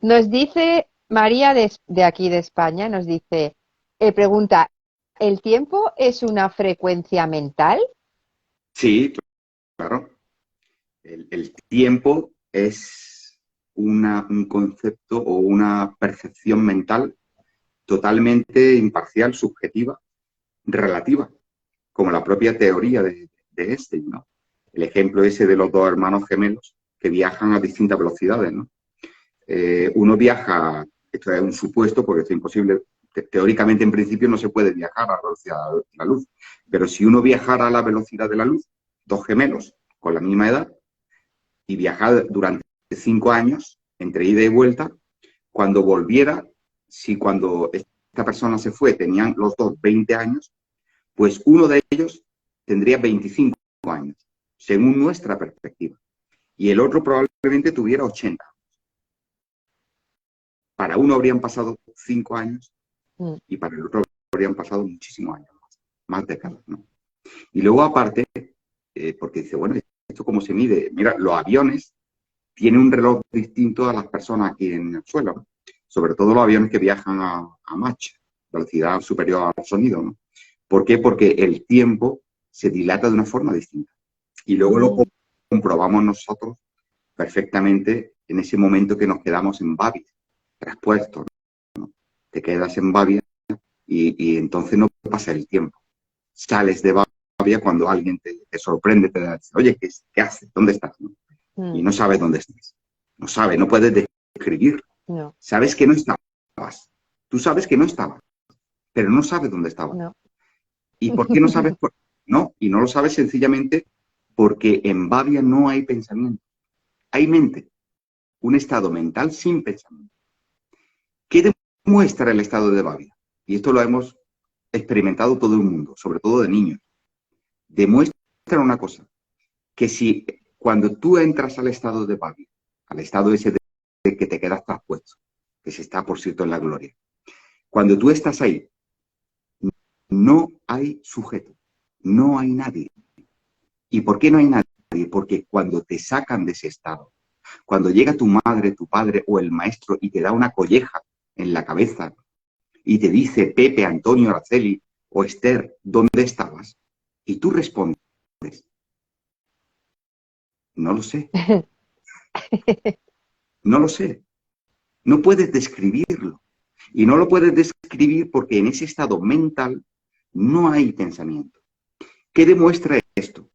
nos dice María de aquí de España, nos dice, pregunta, ¿el tiempo es una frecuencia mental? Sí, claro. El tiempo es un concepto o una percepción mental totalmente imparcial, subjetiva, relativa, como la propia teoría de Einstein, ¿no? El ejemplo ese de los dos hermanos gemelos que viajan a distintas velocidades, ¿no? Uno viaja, esto es un supuesto porque esto es imposible, teóricamente en principio no se puede viajar a la velocidad de la luz, pero si uno viajara a la velocidad de la luz, dos gemelos con la misma edad, y viajar durante 5 años entre ida y vuelta, cuando volviera, si cuando esta persona se fue tenían los dos 20 años, pues uno de ellos tendría 25 años, según nuestra perspectiva, y el otro probablemente tuviera 80. Para uno habrían pasado 5 años Mm, y para el otro habrían pasado muchísimos años más décadas, ¿no? Y luego aparte, porque dice, bueno, ¿esto cómo se mide? Mira, los aviones tienen un reloj distinto a las personas aquí en el suelo, ¿no? Sobre todo los aviones que viajan a Mach, velocidad superior al sonido, ¿no? ¿Por qué? Porque el tiempo se dilata de una forma distinta. Y luego lo mm, comprobamos nosotros perfectamente en ese momento que nos quedamos en Babia, traspuestos, ¿no? Te quedas en Babia y entonces no pasa el tiempo. Sales de Babia cuando alguien te sorprende, te dice, oye, ¿qué haces? ¿Dónde estás? ¿No? Y mm, no sabes dónde estás. No sabes, no puedes describir. no, Sabes que no estabas. Tú sabes que no estabas, pero no sabes dónde estabas. no. ¿Y por qué no sabes? No, y no lo sabes sencillamente porque en Babia no hay pensamiento. Hay mente, un estado mental sin pensamiento. ¿Qué demuestra el estado de Babia? Y esto lo hemos experimentado todo el mundo, sobre todo de niños. Demuestra una cosa, que si cuando tú entras al estado de Babia, al estado ese de que te quedas traspuesto, que se está, por cierto, en la gloria, cuando tú estás ahí, no hay sujeto, no hay nadie. ¿Y por qué no hay nadie? Porque cuando te sacan de ese estado, cuando llega tu madre, tu padre o el maestro y te da una colleja en la cabeza y te dice Pepe, Antonio, Araceli o Esther, ¿dónde estabas? Y tú respondes, no lo sé, no lo sé. No puedes describirlo. Y no lo puedes describir porque en ese estado mental no hay pensamiento. ¿Qué demuestra esto?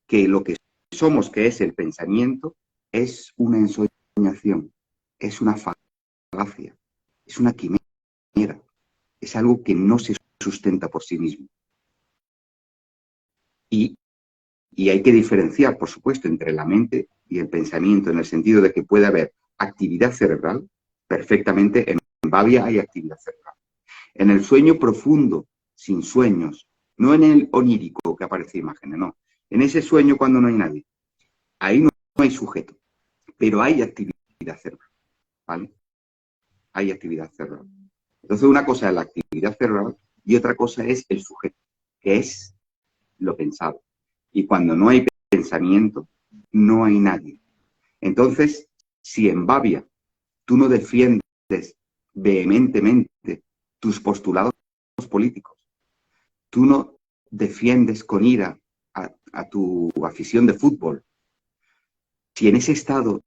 Que lo que somos, que es el pensamiento, es una ensoñación, es una falacia, es una quimera, es algo que no se sustenta por sí mismo. Y, y hay que diferenciar, por supuesto, entre la mente y el pensamiento, en el sentido de que puede haber actividad cerebral, perfectamente en Babia hay actividad cerebral. En el sueño profundo, sin sueños, no en el onírico que aparece imágenes, no. En ese sueño cuando no hay nadie, ahí no hay sujeto, pero hay actividad cerebral, ¿vale? Hay actividad cerebral. Entonces una cosa es la actividad cerebral y otra cosa es el sujeto, que es lo pensado. Y cuando no hay pensamiento, no hay nadie. Entonces, si en Babia tú no defiendes vehementemente tus postulados políticos, tú no defiendes con ira a tu afición de fútbol, si en ese estado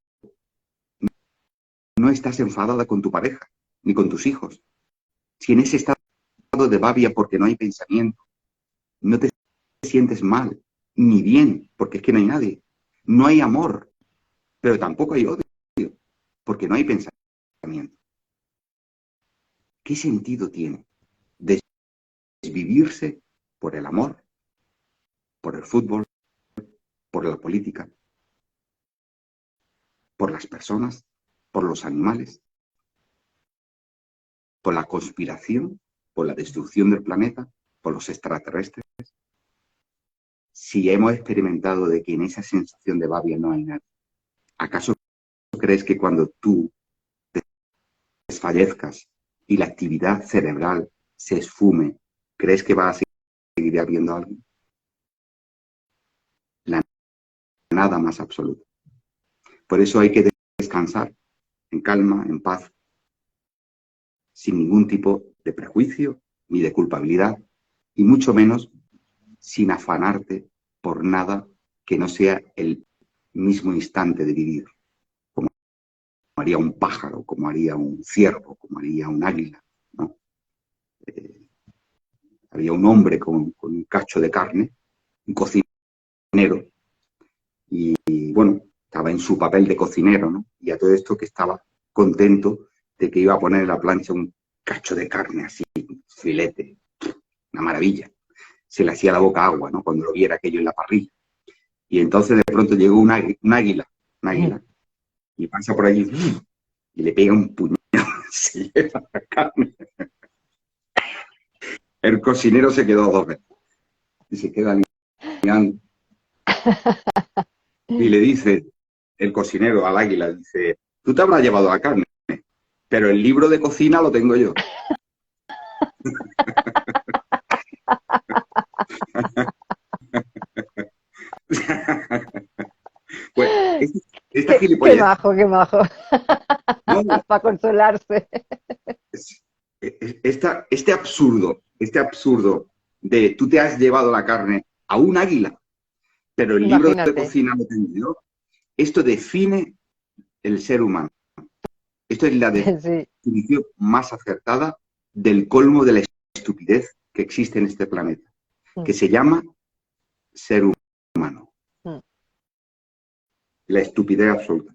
no estás enfadada con tu pareja ni con tus hijos, si en ese estado de Babia porque no hay pensamiento. No te sientes mal, ni bien, porque es que no hay nadie. No hay amor, pero tampoco hay odio, porque no hay pensamiento. ¿Qué sentido tiene desvivirse por el amor, por el fútbol, por la política, por las personas, por los animales, por la conspiración, por la destrucción del planeta, por los extraterrestres? Si hemos experimentado de que en esa sensación de Babia no hay nada, ¿acaso crees que cuando tú desfallezcas y la actividad cerebral se esfume, crees que va a seguir habiendo algo? La nada más absoluta. Por eso hay que descansar en calma, en paz, sin ningún tipo de prejuicio ni de culpabilidad, y mucho menos sin afanarte por nada que no sea el mismo instante de vivir, como haría un pájaro, como haría un ciervo, como haría un águila, ¿no? Había un hombre con un cacho de carne, un cocinero, y bueno, estaba en su papel de cocinero, ¿no? Y a todo esto que estaba contento de que iba a poner en la plancha un cacho de carne así, filete, una maravilla. Se le hacía la boca agua, ¿no? Cuando lo viera aquello en la parrilla. Y entonces de pronto llegó un águila, y pasa por allí y le pega un puñado, se lleva la carne. El cocinero se quedó 2 veces y se queda mirando y le dice el cocinero al águila, dice, tú te habrás llevado la carne, pero el libro de cocina lo tengo yo. Pues esta Qué gilipollez, majo, qué majo. no, Para consolarse. este absurdo de tú te has llevado la carne a un águila, pero el libro de Imagínate. cocina lo tengo yo, esto define el ser humano. Esto es la Sí. definición más acertada del colmo de la estupidez que existe en este planeta, que se llama ser humano. La estupidez absoluta.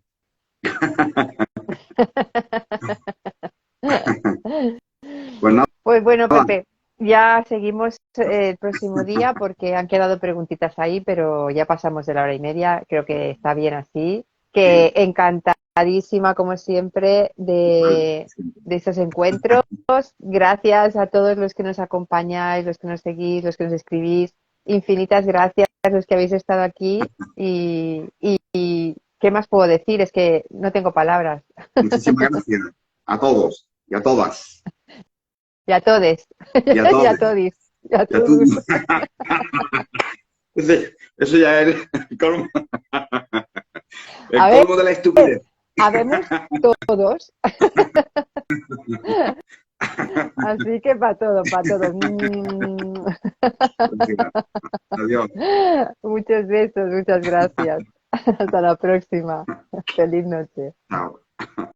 Pues nada, Pues bueno, Pepe, ya seguimos el próximo día porque han quedado preguntitas ahí, pero ya pasamos de la hora y media. Creo que está bien así. Que encantadísima, como siempre, de estos encuentros. Gracias a todos los que nos acompañáis, los que nos seguís, los que nos escribís. Infinitas gracias a los que habéis estado aquí. Y ¿qué más puedo decir? Es que no tengo palabras. muchísimas gracias a todos y a todas Y a todes, y a y a todos. todis, y a Y a todos. todos. Eso ya es el A ver, colmo de la estupidez. habemos todos. Así que para todo, para todo. Adiós. Muchos besos, muchas gracias. Hasta la próxima. Feliz noche. Chao.